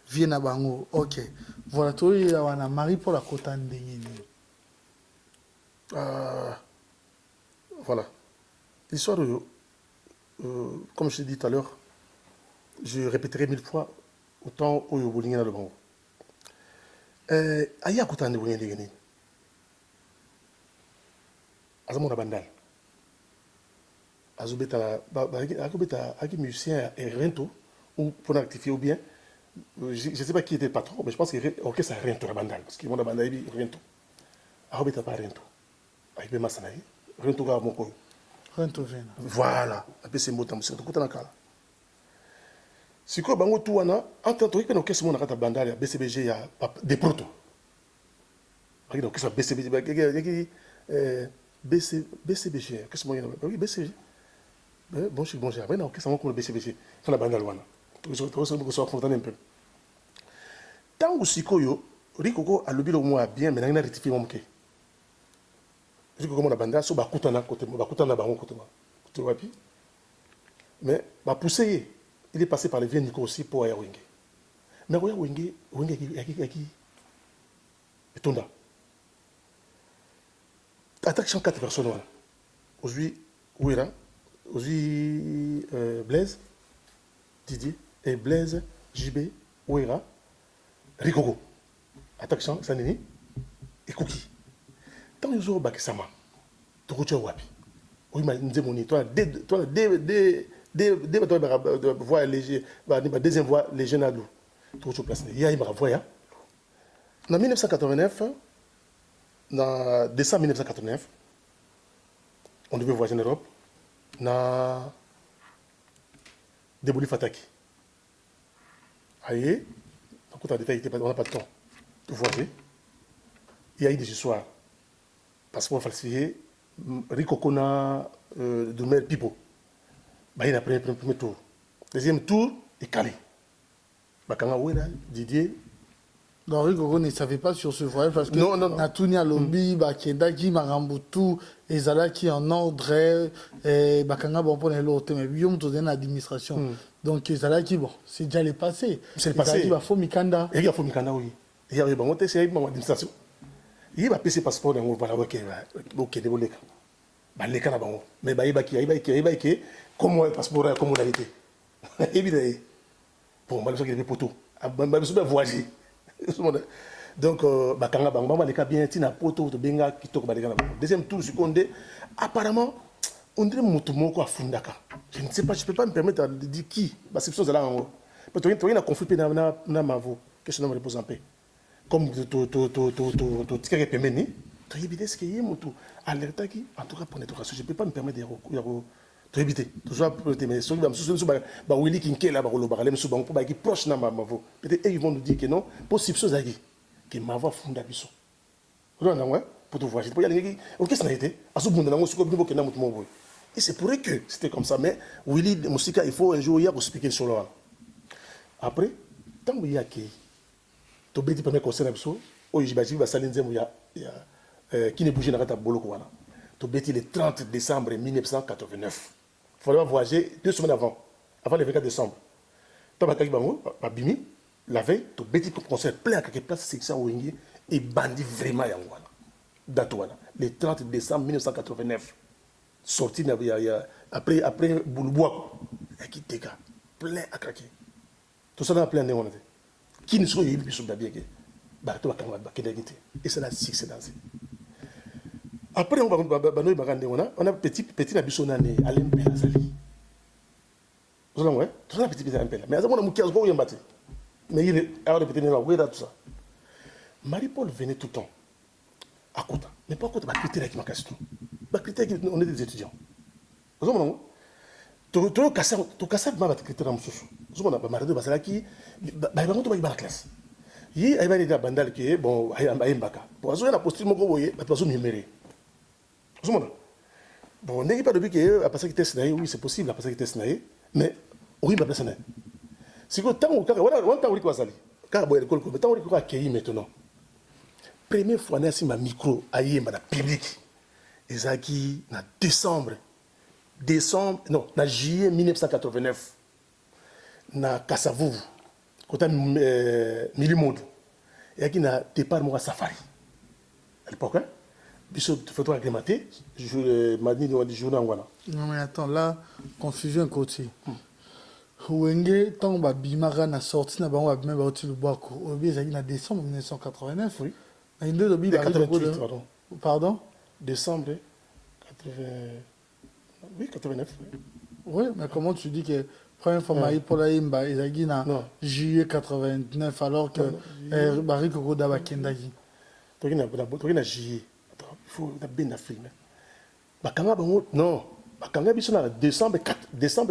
Speaker 4: vient à Bango, ok. Voilà, toi, il y a un mari pour la côte
Speaker 1: Voilà. L'histoire, comme je l'ai dit tout à l'heure, je répéterai 1000 fois autant où vous voulez dans le banc. Aïe, à côté de vous, il y a des Azamona Bandal. Azubeta, musicien et Rento, ou pour rectifier ou bien, je ne sais pas qui était le patron, mais je pense que l'orchestre a Rento, la Bandal, parce qu'il y a Bandal et Rento. Azubeta pas Rento. Aïe, bien Massanaï, Rento va mon coin.
Speaker 4: Rento vient.
Speaker 1: Voilà, après c'est mot dans tout le cas. Si quoi, bango tout wana, entre toi, il y a l'orchestre mon arrêt à Bandal, BCBG, il y a des protos. Il y a l'orchestre BCBG, BCBG, qu'est-ce que c'est oui, BCBG. Bon, je suis bon, j'ai après l'orchestre mon BCBG, dans la Bandal wana. Tu vas confronter un peu. Tant que si quoi, Rikoko a lobby le moins bien, mais il a rectifié mon quai. Rikoko mon Bandal, so bakutana côté, bakutana bango côté moi. Tu vois puis. Mais bah pousser. Il est passé par les vieux Nico aussi pour Wenge. Mais Wenge qui est Tonda. Attaque 104 personnes. Aujourd'hui, Ouira, aujourd'hui Blaise, Didier, et Blaise, JB, Ouira, Rikoko. Attaque 100, Sanini, et Cookie. Tant que vous avez Bakisama, tu as Wapi. Oui, mais nous disons, toi, voix léger, deuxième voix léger n'a d'où. Tout sur place. Il y a une voix. En 1989, en décembre 1989, on devait voyager en Europe. Na Debouli Fataki. Aïe, on n'a pas de temps de voyager. Il y a eu des histoires. Passeport falsifié, Ricocona de Mer Pipo. Il y a le premier tour. Deuxième tour, il est calé. Bakanga Ouera, Didier.
Speaker 4: Donc Rico ne savait pas sur ce voyage parce que
Speaker 1: Non.
Speaker 4: Natounia Lobby, Bakendaki, Marambutu, Ezalaki en ordre, Bakanga bon pour l'autre, mais Biom tout dans l'administration. Donc Ezalaki bon, c'est déjà le passé.
Speaker 1: C'est le passé.
Speaker 4: Il va faut Mikanda.
Speaker 1: Il y a faut Mikanda oui. Il y a bon c'est une administration. Il va passer passeport dans voilà OK de boleka. Ba leka na bango. Mais ba ibaki comment passeport comme on a été. Évidemment. Bon, malheureusement qu'il y avait poteau. Ba so voyager. Donc, Bakanga Bangba, les cas bien, Tina Poto, Benga, qui toque Baleka. Deuxième tour, apparemment, on dirait Moutoumoko à Fundaka. Je ne sais pas, je ne peux pas me permettre de dire qui. Parce que c'est là en haut. Parce que tu as un conflit dans ma voix. Qu'est-ce que je me repose en paix. Comme tu as permis, tu as évité ce qu'il y a, Moutou. Alerte qui, en tout cas, pour l'éducation, je ne peux pas me permettre de éviter. Toujours, mais ceux qui sont Willy Kinké, là, qui proche de ma voix. Peut-être ils vont nous dire que non, possible chose à dire. Que ma voix fonde à bisson. Pour te voir, je ne peux pas y aller. Qu'est-ce que ça a été? Et c'est pour eux que c'était comme ça. Mais Willy, Moussika, il faut un jour y expliquer sur l'or. Après, tant qu'il y a qui tu premier conseil à bisson, j'imagine que ça qui ne bougeait pas bolo quoi. Tu le 30 décembre 1989. Il fallait voyager 2 semaines avant le 24 décembre. Tu as Bimi, la veille, tu as concert plein à quelques places, section Wingé, et bandit vraiment Yangwana. Datouana. Le 30 décembre 1989. Sorti après Boulboua, qui était plein à craquer. Tout ça dans plein de monde. Qui ne soit eu plus sur la bière, et c'est là que c'est dansé. Après, on a petit Nabisson à l'Empé Azali. Vous savez, tout ça, petit Nabisson. Mais on a un kiosque où il y a un bâti. Mais il est à répéter, tout ça. Marie-Paul venait tout le temps à côté. Mais pas à côté, critère qui m'a cassé tout. On est des étudiants. Vous savez, tu as cassé ma critère à mon souffle. Vous savez, Marie-Paul Basala qui va la classe. Il y a des bandales qui est bon, il y a un baka. Pour ça, il y a un posture, il y a un numéro. Bon, on n'est pas depuis que après ça qui teste oui c'est possible après ça qui teste mais oui ma place c'est que tant on t'a dit quoi ça car bon l'école mais tant on dit quoi accueillir maintenant première fois n'a si ma micro aïe ma public ezaki na décembre non na juillet 1989 na Kasavuvu côté Milimondo et qui na départ moi safari à l'époque hein Bishop, tu fais toi agrémenté, je m'a dit du journal voilà.
Speaker 4: Non mais attends, là, confusion côté. Wenge, tant que Bimara n'a sorti, n'a pas même battu le bois. Au biais de décembre 1989.
Speaker 1: Oui.
Speaker 4: Il y a deux
Speaker 1: 88, pardon.
Speaker 4: Pardon?
Speaker 1: Décembre 80... Oui, 89.
Speaker 4: Oui, mais comment tu dis que première fois Marie Paul Aïmba, il y a juillet 89 alors que Barry Koko Daba Kendagi.
Speaker 1: Tu as juillet. Il faut bien filmer. Bakanga non, Bakanga biso na décembre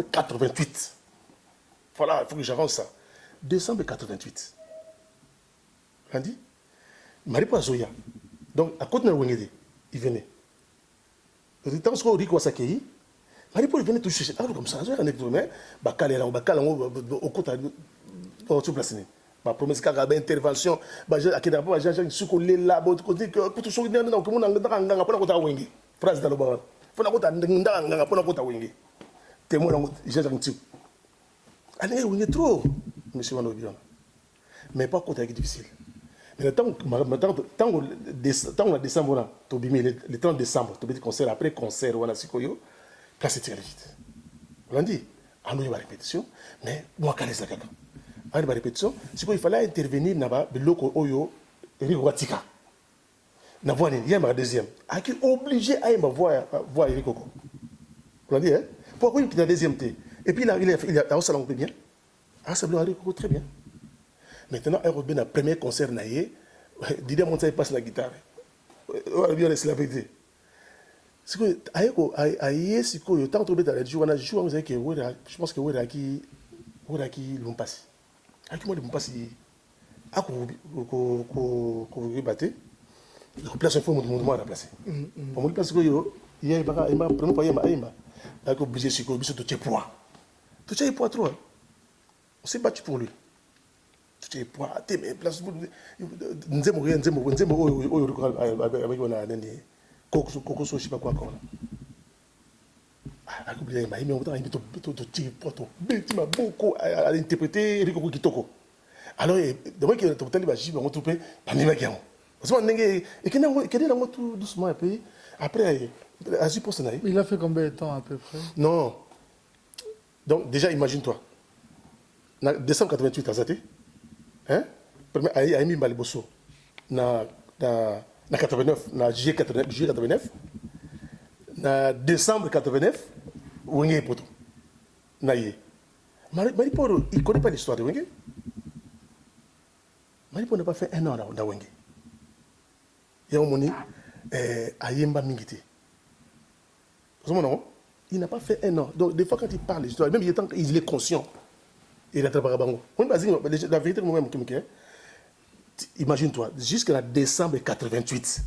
Speaker 1: 88. Voilà, il faut que j'avance ça. Décembre 88. On dit Marie-Paul Zoya. Donc à côté de Wengede, il venait. Le temps où Rico Sakei, Marie-Paul venait tout chercher. Comme ça, je vais mais Bakala au côté au place. Ma promesse car intervention à quel moment j'ai su qu'on là côté que tout ce que nous comme on a pas la wengi phrase dans le bar faut la côté ndanga pas la côté wengi témoin j'ai un petit allez wengi trop monsieur Mano bien mais pas côté difficile mais tant décembre là to bimi le 30 décembre to petit concert après concert on a sikoyo place très vite on dit on a une répétition mais moi calé ça kaka à la répétition, c'est qu'il fallait intervenir là-bas, le loco oyo, Riwatika. Na voix il y a ma deuxième. À qui obligé à me voir Erikoko. On a dit, hein? Pourquoi il a deuxième thé? Et puis il a un salon bien. Ah, ça bloque très bien. Maintenant, il y a un premier concert, Didier Montagne passe la guitare. On va bien laisser la vérité. C'est que, si vous avez trouvé dans les jours, je pense que vous avez qui l'ont passé. Avec moi, ils vont passer. Ah, vous battez. Je place un peu mon mouvement à la place. Pour moi, parce que il y a un obligé de tout poids. Tout est poids trop. On s'est battu pour lui. Tout est poids. Mais place nous avons rien, nous avons avec on a né coco je sais pas quoi encore. Ah, oublié mais on va tout poids trop. Tu m'as beaucoup à interpréter Rico Kitoko. Alors donc que tu as dit on tout payer pas même gain. Parce que et que tout doucement un peu après Asie pour ça.
Speaker 4: Il a fait combien de temps à peu près?
Speaker 1: Non. Donc déjà imagine-toi. En décembre 88 à Zate. Hein? Premier a mis Maliboso na 89 na juillet 89 na décembre 89 Wenge poto. Na yé. Mariporo, il connaît pas l'histoire de Wenge. Mariporo n'a pas fait un an dans Wenge. Il y a un moment Ayemba Mingiti. Il n'a pas fait un an. Donc, des fois, quand il parle d'histoire, même il est conscient. Il a travaillé à Bango. La vérité, moi-même, imagine-toi, jusqu'à décembre 88,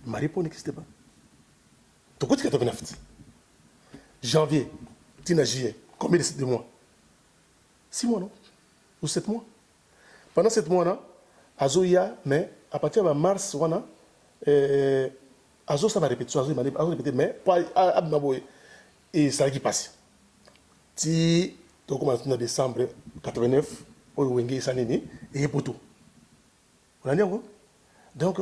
Speaker 1: Maripo n'existait pas. Donc, côté 89, janvier, Tina juillet, combien de mois? 6 mois, non? Ou 7 mois? Pendant 7 mois-là, Azoya, mais à partir de mars, Azo, ça va répéter, mais pas Abnaboé. Et ça qui passe. Si tu commences en décembre 89, au Wenge Sanini, et pour tout. On a dit encore? Donc,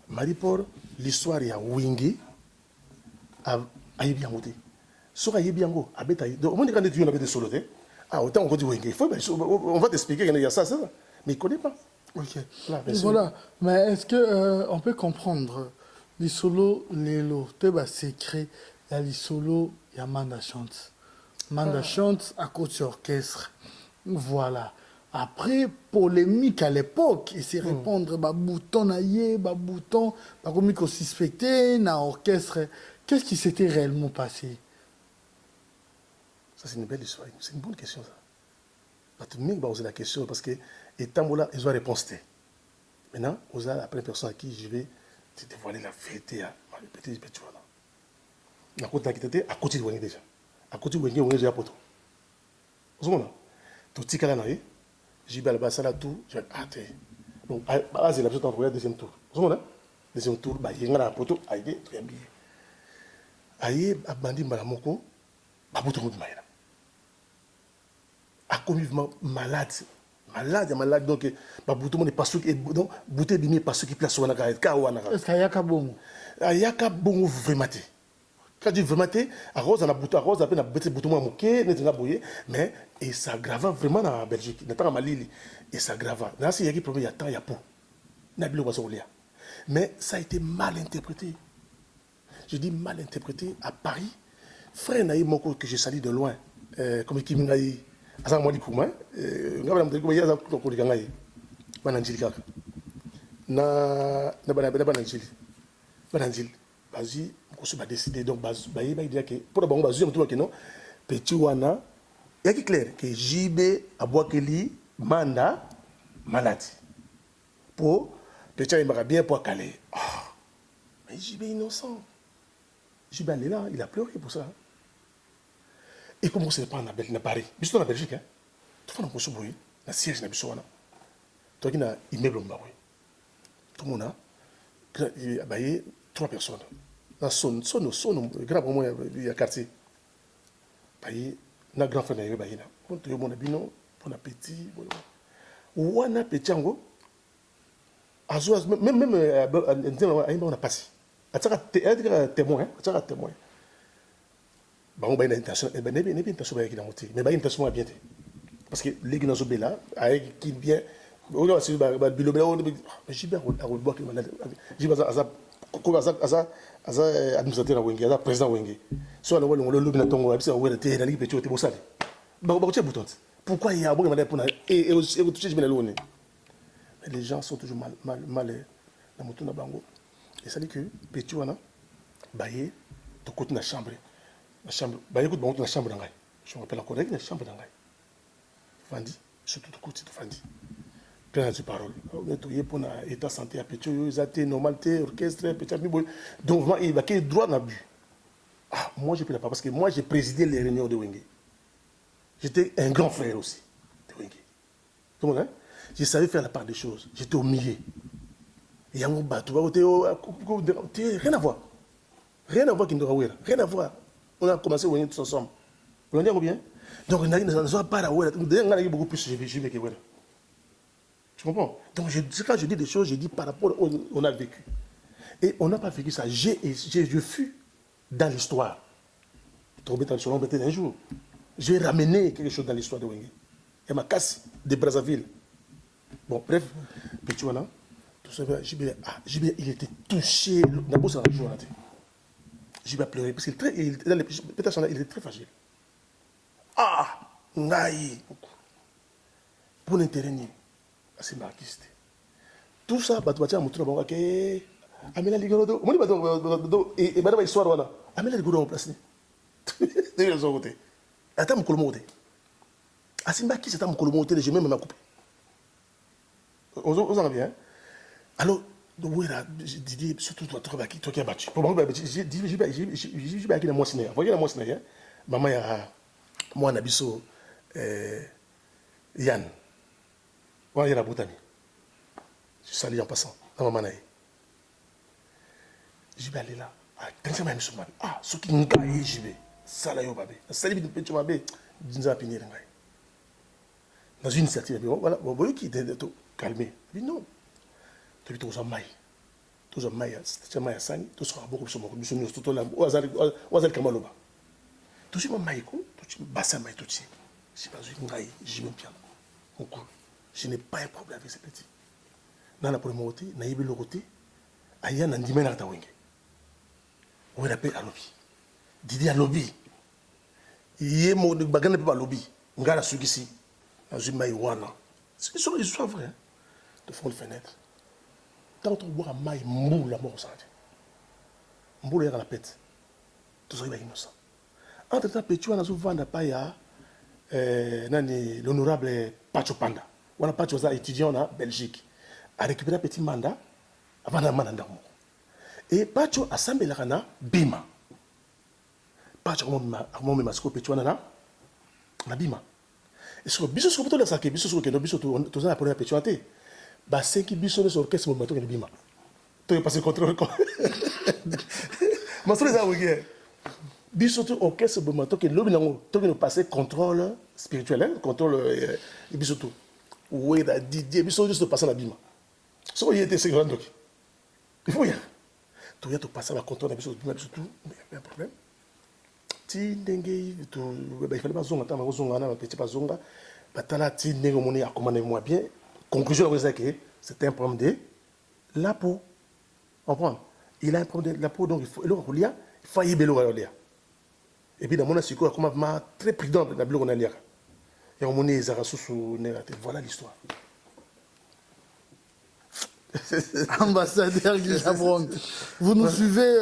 Speaker 1: Maripor, l'histoire est à Wenge, à Yebiangote. Sur Yebiango, à Betaï. Donc, on dit quand tu as des solos, ah, autant on dit Wenge. On va t'expliquer qu'il y a ça, mais il ne connaît pas.
Speaker 4: Ok. Voilà. Mais est-ce qu'on peut comprendre les solos, les lots, c'est créé, il y a les solos, il y a Manda chante. Manda chante à côté orchestre. Voilà. Après, polémique à l'époque, il s'est répondre, bouton naïe, bouton, comme il suspecté, na orchestre. Qu'est-ce qui s'était réellement passé?
Speaker 1: Ça, c'est une belle histoire. C'est une bonne question, ça. Tout le monde va poser la question parce que, étant là, ils ont réponse. Maintenant, vous avez la première personne à qui je vais te dévoiler la vérité. À côté de Wenge déjà. À côté de Wenge, Wenge déjà pour tout. Vous voyez, tout petit cas là, j'ai bien le là tout, je vais attendre. Donc, là, c'est la petite envoyée deuxième tour. Vous voyez, deuxième tour, il y a un poteau, il y a très bien. Il y a un bandit malamoko, il y a un poteau de maïla. A communément malade, donc bouton n'est pas ceux qui donc bouté bimé pas ceux qui place wana ka wana.
Speaker 4: Est-ce qu'il y a kabongo?
Speaker 1: Il y a kabongo vraiment. Quand dit vraiment, à rose on a bouton à rose après na bêté bouton moi moké n'est boyé mais et ça grave vraiment en Belgique, n'est pas en Mali et ça grave. Là c'est il y a qui problème il y a temps il y a pour. Na bilo wa solia. Mais ça a été mal interprété. Je dis mal interprété à Paris. Frère Naïm Moko que je salue de loin comme qui m'aïe asa moi pour moi ngaba mdeko ya za ko ko ngai bana njili kaka na bananjili bazi ko se ba décider donc ba dire que pour bango bazu mtu que non petit wana ya qui clair que JB abwakeli manda malade pour petit il bien pour caler mais JB innocent JB là il a pleuré pour ça. Et comment c'est pas en Paris? Biso na Belgique, hein? Tu fais un peu de bruit, na siège na biso wana. Toi qui na immeuble mbawe. Tout le monde a, il y a 3 personnes. Na son, grand moment il y a quartier. Baye, na grand frère na yé baye na. Quand tu es mon abino, bon appétit, wana petit ango. Azo même on a passé. Ataka témoin, ataka témoin. Bon, ben intention, ben n'est pas intention avec la moitié, mais ben intention bien. Parce que les gens sont là, avec qui bien, on a c'est bilobé, on mais j'ai bien à boire que j'ai pas ça comme administrateur à Wenge, président Wenge. Soit le lobby n'a tongo, c'est où était la ligue de Bossali. Pourquoi il y a un bon pour et aussi vous touchez bien le. Mais les gens sont toujours mal dans mon tour na bango. Et ça dit que Pétuana, baillé, de côté de la chambre. La chambre, baillé, de la chambre d'angai. Je me rappelle encore, la chambre d'angai. Fandi, surtout de côté de Fandi. Plein de paroles. On est pour l'état santé à Pétio, ils étaient normalité, orchestre, Pétio, donc vraiment, il va qu'il y ait droit à but. Ah, moi, je ne peux pas, parce que moi, j'ai présidé les réunions de Wenge. J'étais un grand frère aussi de Wenge. Tout le monde, hein? Je savais faire la part des choses. J'étais au milieu. Et en bas, tu vois, rien à voir. Rien à voir qui nous rawera. Rien à voir. On a commencé à venir tous ensemble. Vous l'entendez bien? Donc, on a pas à voir. D'ailleurs, on a beaucoup plus de que voilà. Tu comprends? Donc, quand je dis des choses, je dis par rapport à ce qu'on a vécu. Et on n'a pas vécu ça. Je fus dans l'histoire. Tombé dans le salon peut-être un jour. J'ai ramené quelque chose dans l'histoire de Wenge. Et ma casse de Brazzaville. Bon, bref, petit voilà. Tout ça, il était touché. J'ai pas pleuré parce qu'il était très fragile. Ah, ngaï. Pour l'intérêt, c'est marquiste. Tout ça, bah, tu vas montrer à que Amela Ligorodo, moi, et madame, histoire, voilà. Amela Ligorodo en place. C'est le côté. Attends, mon colomoté. Asimba qui c'est un colomoté, j'ai même ma coupe. On en a bien. Alors, Didier, surtout toi qui as battu. Pour moi, j'ai dit la moitié. Voyez la moitié. Maman, il y a moi, Nabiso, Yann. Moi, il y a la Boutami. Je salue en passant. Dans ma maman. Je vais aller là. Ah, ce qui nous gagne, je vais. Salayo babé. Salut, tu m'as dit, Dinza Pinir. Dans une initiative, voilà, vous voyez qui était calmé. Il dit non. Tu es aux mailles. Tous aux mailles, c'est un maille à Sani, tous à beaucoup de choses, tout là, au hasard Kamaloba. Tous les mailles, tous les bassins mailles, tous les. Je suis pas une maille, j'y vais bien. Je n'ai pas un problème avec ces petits. Dans la première côté, dans le côté, il y a un dimanche à Tawenge. On est appelé à lobby. Didier à lobby. Il y a mon bagage à lobby. On a la suite ici. Dans une maille wana. C'est une histoire vraie. De fond de fenêtre. Quand on voit un maille mou, la mort au sang. Mou, il y a la pète. Tout ça, il est innocent. Entre-temps, Pétua n'a souvent pas l'honorable Pacho Panda. On a Pacho étudiant en Belgique. A récupéré un petit mandat avant un mandat d'amour. Et Pacho a semblé la Bima. Pacho a mon masco Pétua na Bima. Et sur le biso sur le sac, biso sur le biso, tout ça a pour Pétua. Bah, c'est qui biso sur orchestre mon bateau qui Bima. Tu es passé contrôle. Ma soeur est à Ouiguer. Biso sur orchestre mon bateau qui l'homme n'a passé contrôle spirituel, contrôle biso tout. Oui, Didier, biso juste passer la Bima. So, il était si grand donc. Il faut y aller. Tu as passé la contrôle biso tout, mais il y a un problème. Il fallait pas zonga, un petit pas zonga. Batala ti négomoni a commandé moi bien. Conclusion, c'est un problème de la peau. On comprend? Il a un problème de la peau, donc il faut il faut y aller. Et puis dans mon assiette, comme très prudent dans la blog on a lire. Et on monnaie sous négatif. Voilà l'histoire.
Speaker 4: Ambassadeur Guy Chabron, vous nous suivez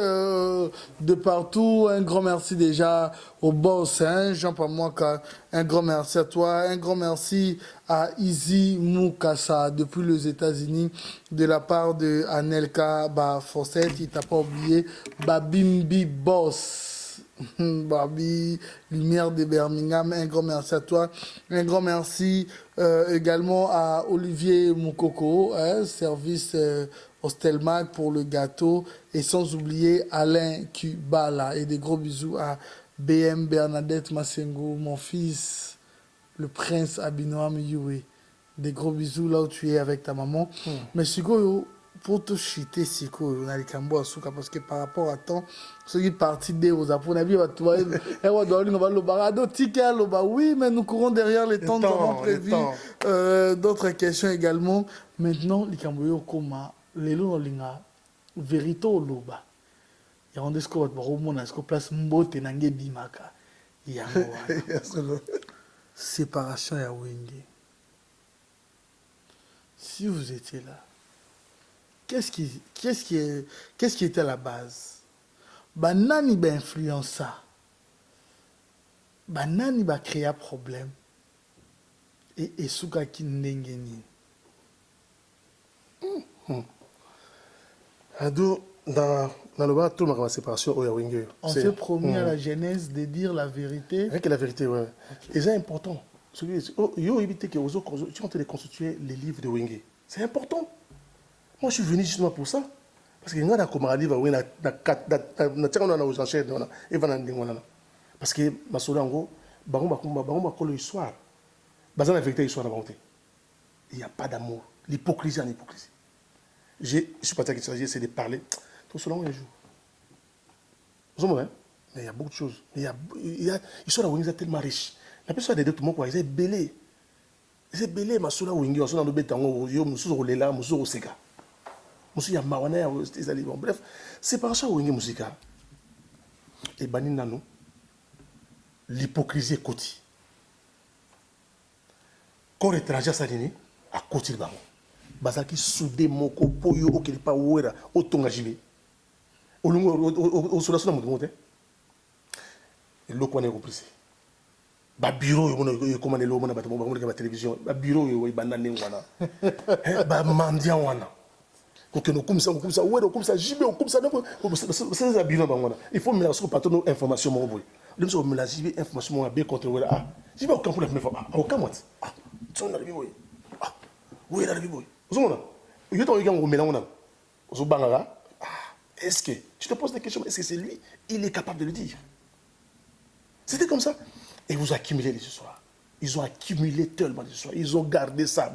Speaker 4: de partout. Un grand merci déjà au boss, hein, Jean Pamouaka. Un grand merci à toi. Un grand merci à Izzy Moukassa depuis les États-Unis de la part de Anelka Fawcett. Il t'a pas oublié. Babimbi Boss. Barbie, Lumière de Birmingham, un grand merci à toi. Un grand merci également à Olivier Moukoko, service Hostelmac pour le gâteau. Et sans oublier Alain Kubala. Et des gros bisous à BM Bernadette Massengo, mon fils, le prince Abinoam Yui. Des gros bisous là où tu es avec ta maman. Mais Siko, pour te chuter, Siko, on a les cambo à souka parce que par rapport à temps, ceux qui partent des aux apôtres, on a vu, oui, mais nous courons derrière les temps, nous avons prévu d'autres questions également. Maintenant, les cambo comme les lots linga vérité oloba yango nde sikoyo bato bakomona siko place mbote nange ebimaka yango wana séparation ya wenge. Si vous étiez là, qu'est-ce qui était à la base? Banani ba influença, banani ba créer problème et souka ki ndenge nini.
Speaker 1: Ado dans le bas tout ma séparation au Yawingue.
Speaker 4: On s'est promis à la genèse de dire la vérité.
Speaker 1: Avec la vérité, ouais. Okay. Et c'est important. Yo éviter que tu es en train de constituer les livres de Wenge. C'est important. Moi, je suis venu justement pour ça. Parce que nous avons comme un livre, nous avons aux enchères, parce que ma soeur, en gros, l'histoire. Basant la vérité, l'histoire de il n'y a pas d'amour. L'hypocrisie en hypocrisie. Je suis pas qui j'essaie de parler. Tout cela, un jour. Vous comprenez? Mais il y a beaucoup de choses. L'histoire de Wenge est tellement riche. La personne des deux, tout le monde, ils sont belés. Ils sont belés, ma soeur, Wenge, ils sont dans le béton, ils sont là, ils sont au Sega. Monsieur Yamawana, bref, c'est par ça où il y a musique. Et Bani Nano, l'hypocrisie est côté. Quand l'étranger s'est dit, à côté de Bango, Bazaki soudé moko poyo okeli pa wera otonga jibe. Olungo o sola sola mutu mote. Et le quoi n'est compris. Ba bureau yo commandé lo mona bato ba ba télévision, ba bureau yo banane wana. Ba mandia wana. Il faut mélanger partout nos informations. Il faut mélanger information bien contrôlée. Ah, je vais au camp pour la première fois. Ah, au camp, ah, tu es dans le biboy. Ah, où est dans le biboy? Vous savez, il y a un mélange. Vous savez, est-ce que tu te poses des questions? Est-ce que c'est lui? Il est capable de le dire. C'était comme ça. Et vous accumulez les histoires. Ils ont accumulé tellement de histoires. Ils ont gardé ça.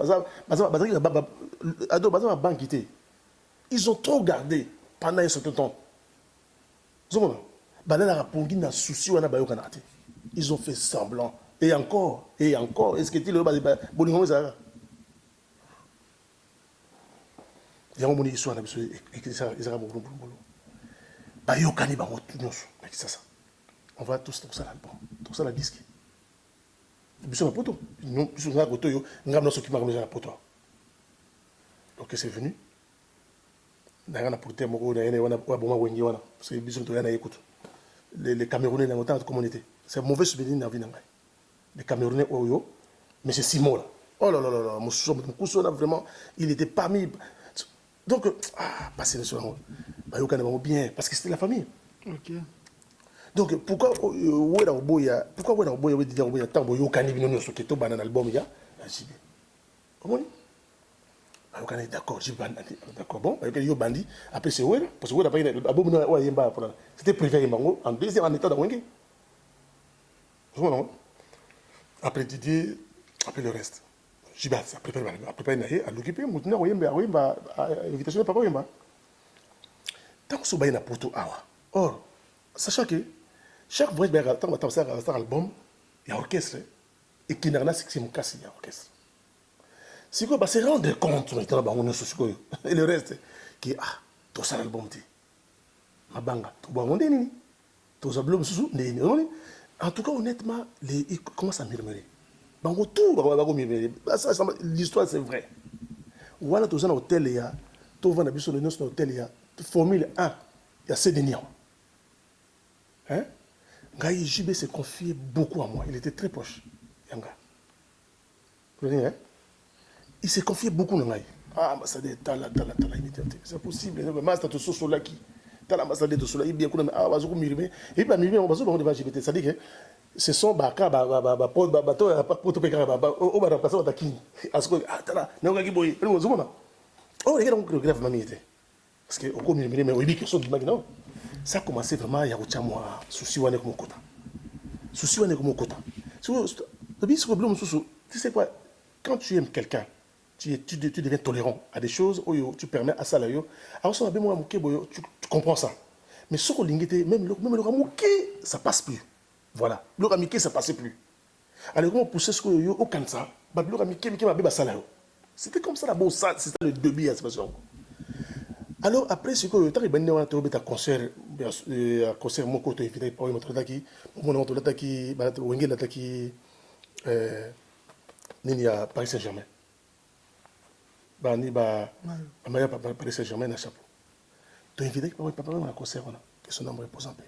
Speaker 1: Ils ont trop gardé pendant un certain temps. Ils ont fait semblant. Et encore. Est-ce que tu le sais? On va tous ça l'album. Tout ça la disque. Donc c'est venu. Les Camerounais dans notre communauté. C'est un mauvais souvenir dans la vie. Les Camerounais, mais c'est Simon là. Oh là là là là, mon vraiment, il était parmi. Donc, passer le soir, bien, parce que c'était la famille.
Speaker 4: Ok.
Speaker 1: Donc, pourquoi d'accord, d'accord, bon, bandit, après c'est ouais, parce que c'était préféré en deuxième en état de Wenge. Après Didier, après le reste. J'ai dit, après à l'occuper, invitation de papa Wemba. Tant que ce poto awa. Or, sachant que chaque voyage, tant que ça album, il y a orchestre, et qui n'a rien, c'est mon cas, il y a orchestre. C'est quoi? C'est rendre compte, et le reste, qui tout ça l'album, ma banga, tout le monde, tout ça, en tout cas, honnêtement, il commence à murmurer. L'histoire, c'est vrai. Voilà, tout ça, l'hôtel, il y a, tout va dans le hôtel, il y a, Formule 1, il y a Cédénian. Hein? Gaï JB s'est confié beaucoup à moi, il était très proche. Yanga. Vous voyez, hein? Il s'est confié beaucoup à moi. Ah, ambassadeur, c'est possible. Master de Sosolaki. T'as l'ambassadeur de Sosolaki, bien qu'on a un bazou miré. Et pas miré, on va se demander LGBT. Ça dit que ce sont baka, bateau, au bar, passer à Taki. À ce que, t'as là, n'importe qui boy. Oh, les gars, on grève ma mité. Parce que, au cours de mais oui, quelque chose de magnifique. Ça a commencé vraiment à y avoir moi, souci ou comme quota. Souci ou comme quota. Tu sais quoi, quand tu aimes quelqu'un, tu deviens tolérant à des choses où tu permets à ça là. Alors, ça tu comprends ça. Mais ce qu'on même le ramouké, ça passe plus. Voilà. Le ramouké, ça passait plus. Alors, comment pousser ce qu'on au cancer, le ramouké, ça là. C'était comme ça la bonne salle, c'est ça le début de la situation. Alors, après, c'est que le temps il y a un concert, concert, mon côté, il y a un qui, mon autre, qui, il y a Paris Saint-Germain. Il y a Paris Saint-Germain dans le chapeau. Tu invité papa à un concert, que son nom repose en paix.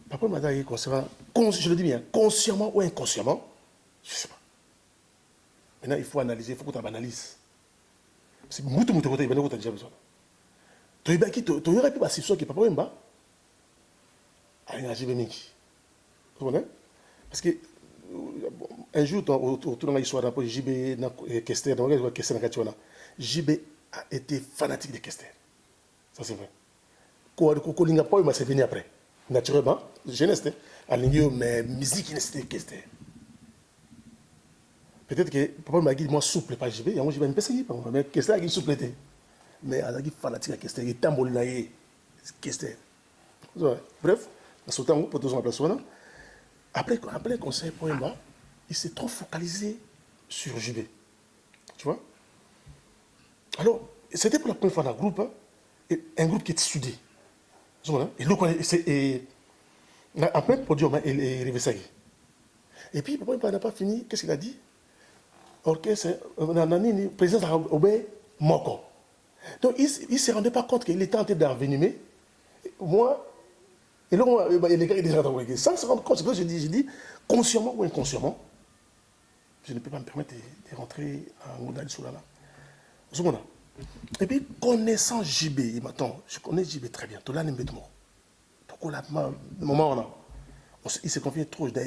Speaker 1: Papa m'a dit un concert, je le dis bien, consciemment ou inconsciemment, je ne sais pas. Maintenant, il faut analyser, il faut que tu analyses. C'est beaucoup de côté, il y a déjà besoin. Tu aurais pu passer sur qui papa m'a a énergie béminki. Vous comprenez? Parce que un jour, autour de l'histoire de JB, Kester, JB a été fanatique de Kester. Ça, c'est vrai. Quand il n'a pas eu, c'est venu après. Naturellement, jeunesse, mais musique, c'était Kester. Peut-être que papa m'a dit, moi, souple, pas JB, et moi, je vais me passer, mais Kester a dit souple. Mais il a dit fanatique de Kester, il est tambourinaï, Kester. Bref, on se retrouve pour 2 ans après. Après le conseil pour moi, il s'est trop focalisé sur JB. Tu vois? Alors, c'était pour la première fois dans le groupe, un groupe qui est soudé. Et après, pour dire, il est arrivé ça. Et puis, papa, il n'a pas fini. Qu'est-ce qu'il a dit? Orchestre, président Obé Moko. Donc, il ne se rendait pas compte qu'il était en train d'envenimer. Moi, et là, les gars, ils déjà dans sans se rendre compte, c'est pour ça que j'ai dit, consciemment ou inconsciemment, je ne peux pas me permettre de rentrer en Oudali Soulala. Et puis, connaissant JB, je connais JB très bien. Tout là, pourquoi là, le moment où il s'est confié trop, JB,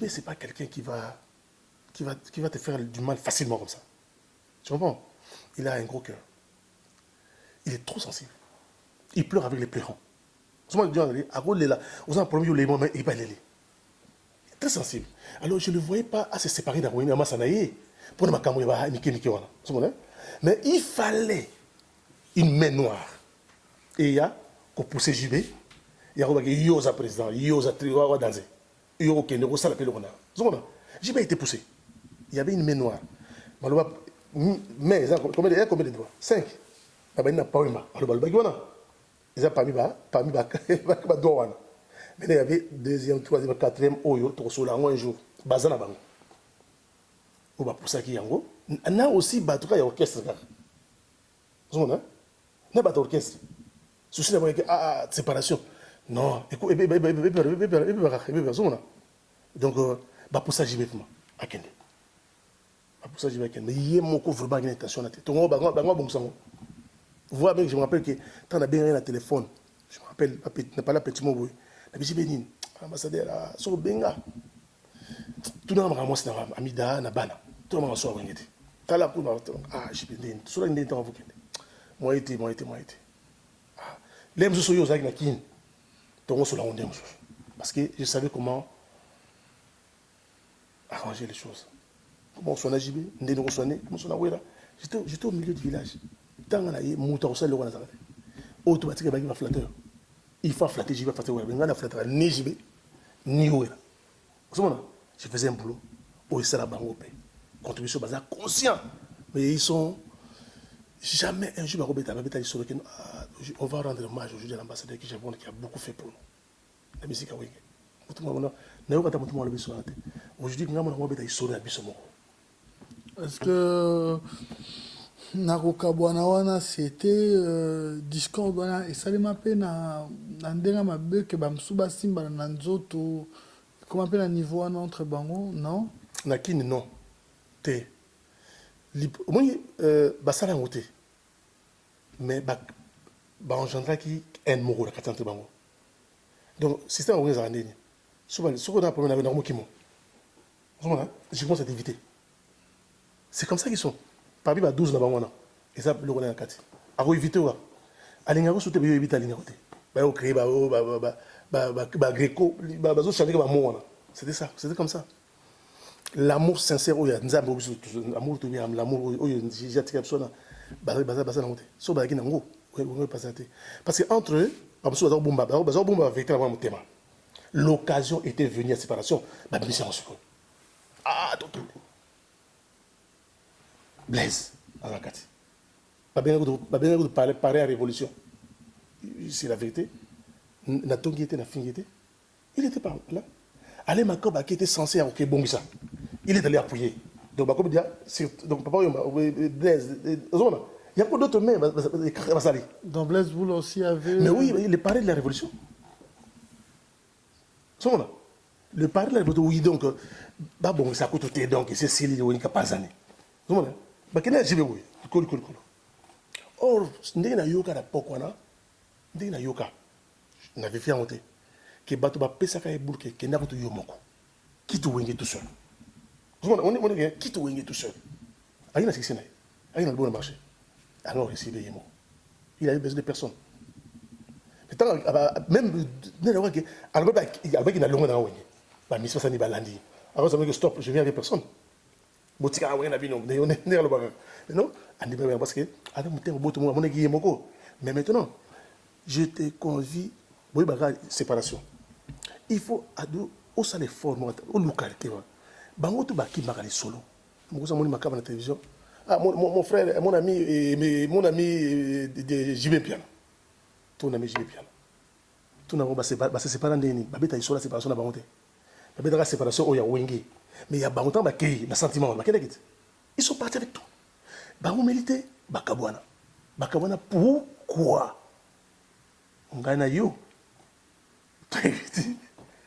Speaker 1: ce n'est pas quelqu'un qui va te faire du mal facilement comme ça. Tu comprends? Il a un gros cœur. Il est trop sensible. Il pleure avec les pleurants. Il est très sensible. Alors je ne le voyais pas à se séparer d'un Rouen Sanaï pour ne pas mais il fallait une main noire. Et il y a qu'on poussait JB, il y a un président, il y a un trio danser. Il y a un salle JB a été poussé. Il y avait une main noire. Mais combien de doigts? 5. Il n'y a pas eu mal. Ils ont parmi doigts. Mais il y avait 2e, 3e, 4e, Oyo, Tosola, un jour. Bazana Bango. On va pour ça qu'il y a un go. On a aussi battu un orchestre. Vous comprenez? On a battu orchestre. Souci d'avoir séparation. Non. Écoute, donc, pour ça, j'y vais. À Kende. Pour ça, j'y vais à Kende. Mais il y a mon couvre vraiment une intention. Vous voyez, je me rappelle que quand on a bien un téléphone, je me rappelle, n'a pas la petite mot, la petite bénine, l'ambassadeur, sur Benga. Tout le monde m'a ramassé dans Amida, na Bana. Tout le monde m'a soigné. T'as la cour, j'ai bien dit, sur la ligne temps, vous moi été. Les gens sont aux agues, nakin, donc on se l'a rendu. Parce que je savais comment arranger les choses. Comment on s'en a gibé, comment on s'en a ouéra. J'étais au milieu du village. Tant qu'on a eu mouton, ça le roi Nazareth. Automatiquement, il va flatteur. Il faut flatter, j'y vais flatter. Mais on a flatté ni JB, ni ouéra. Je faisais un boulot. Où ils sont là-bas, contribution basée conscient. Mais ils sont jamais un jour on va rendre hommage aujourd'hui à l'ambassadeur qui a beaucoup fait pour nous. La musique a oué. Aujourd'hui,
Speaker 4: est-ce que Naroka Bwanawana c'était Discord wana et ça m'a pe na ndenga mabe que bamsuba simba na nzoto comment appelle à niveau entre bango non
Speaker 1: nakini non te moi basala ngote mais ba engendra qui un moro la katante bango donc système on est ndeni souvent ce qu'on a problème avec normo kimo je commence à t'éviter. C'est comme ça qu'ils sont. Parmi les 12 là-bas, et ça, le Roland Kati. À éviter, à l'ingaro, souté, il évite à l'ingaro. Bah, créer, Gréco, c'était ça, c'était comme ça. L'amour sincère, l'amour, parce que entre eux, l'occasion était venue à séparation. Ah, Blaise, à la Kati. Pas bien de parler à la révolution. C'est la vérité. Natongi était, Nafingi était. Il n'était pas là. Allez, Makoba qui était censé avoir bon ça. Il est allé appuyer. Donc, Makoba dit, donc papa, il y a pas d'autres mains.
Speaker 4: Dans Blaise Boule aussi avait.
Speaker 1: Mais oui, il est paré de la révolution. C'est là. Le paré de la révolution, oui, donc, bah bon, ça coûte tout, donc, c'est Céline, il n'y a pas d'année. C'est là. Bah, qu'est-ce que je vais oui? Cool. Or, ndenge na yoka na pokwana, ndenge na yoka, na vifia monté, que bato ba pesa ka ebulke, que n'a pas tout yomoko, qui tout wenge tout seul. On est qui tout wenge tout seul. Aïe na sixina, aïe na le bon marché. Alors ici le yemo, il a eu besoin de personne. Même ne le voit que alors il a longue na wenge, ba mission ça ni balandi. Alors ça veut dire stop, je viens avec personne. Botika wenge na bino, ne le voit. Non, parce que mais maintenant, je te convie, oui, séparation. Il faut où ça les formes, où localité. Bango tu baki magali solo. Moi la télévision. Ah, mon frère, mon ami de JB Piano. Ton ami JB Piano. Tout n'a pas séparé ndeni. Babeta isola séparation na bangote. Babeta séparation oya wenge. Mais il y a bangotan bakei, na sentiment, ils sont partis avec tout. Bango milité, bakabwana. Bakabwana pourquoi? On gagne yo.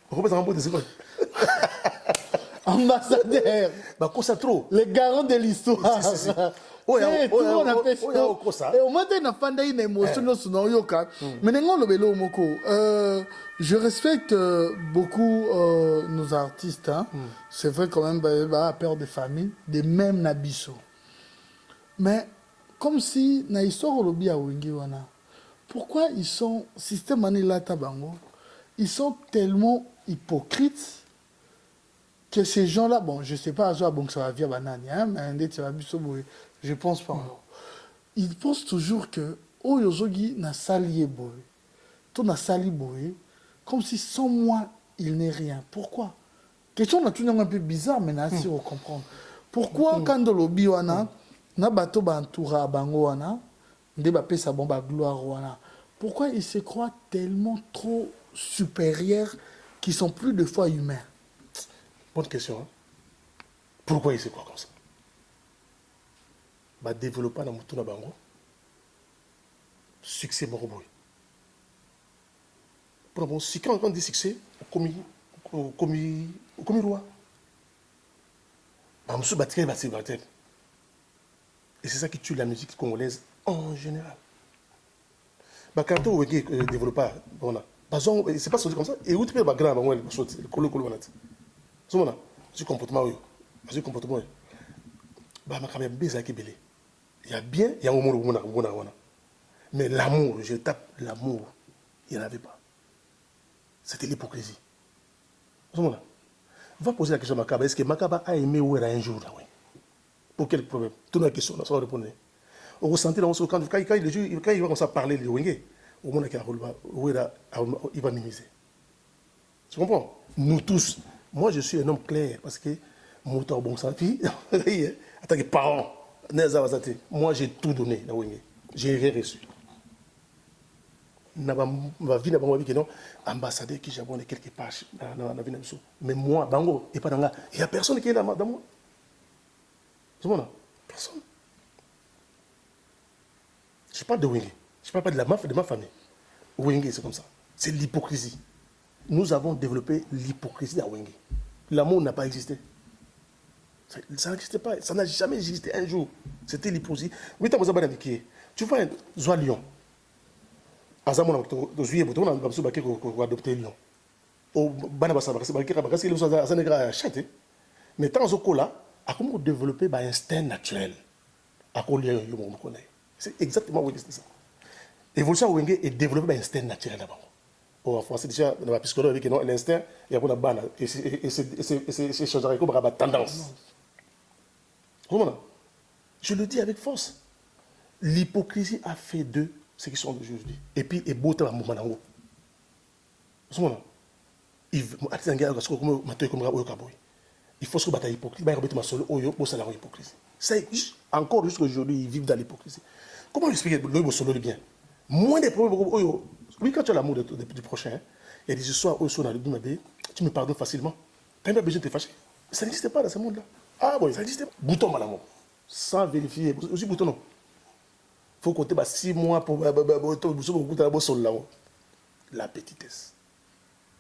Speaker 1: Pourquoi ça remporte des secondes?
Speaker 4: Ambassadeur.
Speaker 1: Bakosa trop.
Speaker 4: Les garants de l'histoire.
Speaker 1: Oh,
Speaker 4: et au moins, il n'a pas une émotion sur yoka. Mais je respecte beaucoup nos artistes. Hein. C'est vrai quand même, père de famille, des mêmes Nabiso. Mais comme si na histoire olobi a wengi wana, pourquoi ils sont système anila tabango, ils sont tellement hypocrites que ces gens-là, bon, je sais pas à bon que ça va via banane, hein, mais je pense pas. Ils pensent toujours que oh yozogi na salié boy, tout na sali boy, comme si sans moi il n'est rien. Pourquoi? Question na tout un peu bizarre, mais na si on comprend. Pourquoi quand olobi wana na bato ba entoura bango wana nde ba pesa bon ba gloire wana, pourquoi ils se croient tellement trop supérieurs qu'ils sont plus de fois humains?
Speaker 1: Bonne question. Hein? Pourquoi ils se croient comme ça? Bah développer dans Moutouna Bango succès moroboy. Pour bon si quand on dit succès commis roi. Bah monsieur Batiré va se battre. Et c'est ça qui tue la musique congolaise en général. Bah, quand on veut développer, c'est pas sorti comme ça. Et où tu peux le grand, le colo, ce comportement, bah, ma caméra bizarre qui belé. Il y a bien, il y a un moment. Mais l'amour, je tape l'amour, il n'y en avait pas. C'était l'hypocrisie. Va poser la question à Makaba. Est-ce que Makaba a aimé Ouera un jour là, oui? Pour quel problème? Toute la question, ça va répondre. On ressentait dans ce quand il va commencer à parler de Wenge, au moment où il va minimiser. Tu comprends? Nous tous, moi je suis un homme clair parce que mon temps bon sang, en tant que parent, moi j'ai tout donné à Wenge. J'ai rien reçu. Ma vie n'a pas envie que non, ambassadeur qui j'ai abonné quelque part dans la vie. Mais moi, Bango, et pas dans là, il n'y a personne qui est là dans moi. Personne. Je parle de Wenge. Je ne parle pas de ma famille. Wenge, c'est comme ça. C'est l'hypocrisie. Nous avons développé l'hypocrisie à Wenge. L'amour n'a pas existé. Ça n'existait pas. Ça n'a jamais existé un jour. C'était l'hypocrisie. Oui, tu vois, Zoa Lyon. Azamona, tu joues, tu as adopté Lyon. Mais tant que là, à comment développer un instinct naturel. C'est exactement ce ça. L'évolution Wenge est développée un instinct naturel d'abord. En français, déjà, dans la psychologie, l'instinct, il y a une banne. Et c'est changera comme une tendance. Je le dis avec force. L'hypocrisie a fait d'eux ce qu'ils sont aujourd'hui. Et puis, il beau temps à moment là-haut. Il faut se battre l'hypocrisie. C'est encore jusqu'à aujourd'hui, ils vivent dans l'hypocrisie. Comment expliquer le solo bien? Moins des problèmes. Oui, quand tu as l'amour du prochain, il y a des histoires où tu me pardonnes facilement. Tu n'as pas besoin de te fâcher. Ça n'existait pas dans ce monde-là. Ah bon, ça n'existait pas. Bouton, madame. Sans vérifier. Aussi, bouton, non. Il faut compter 6 mois pour la petitesse.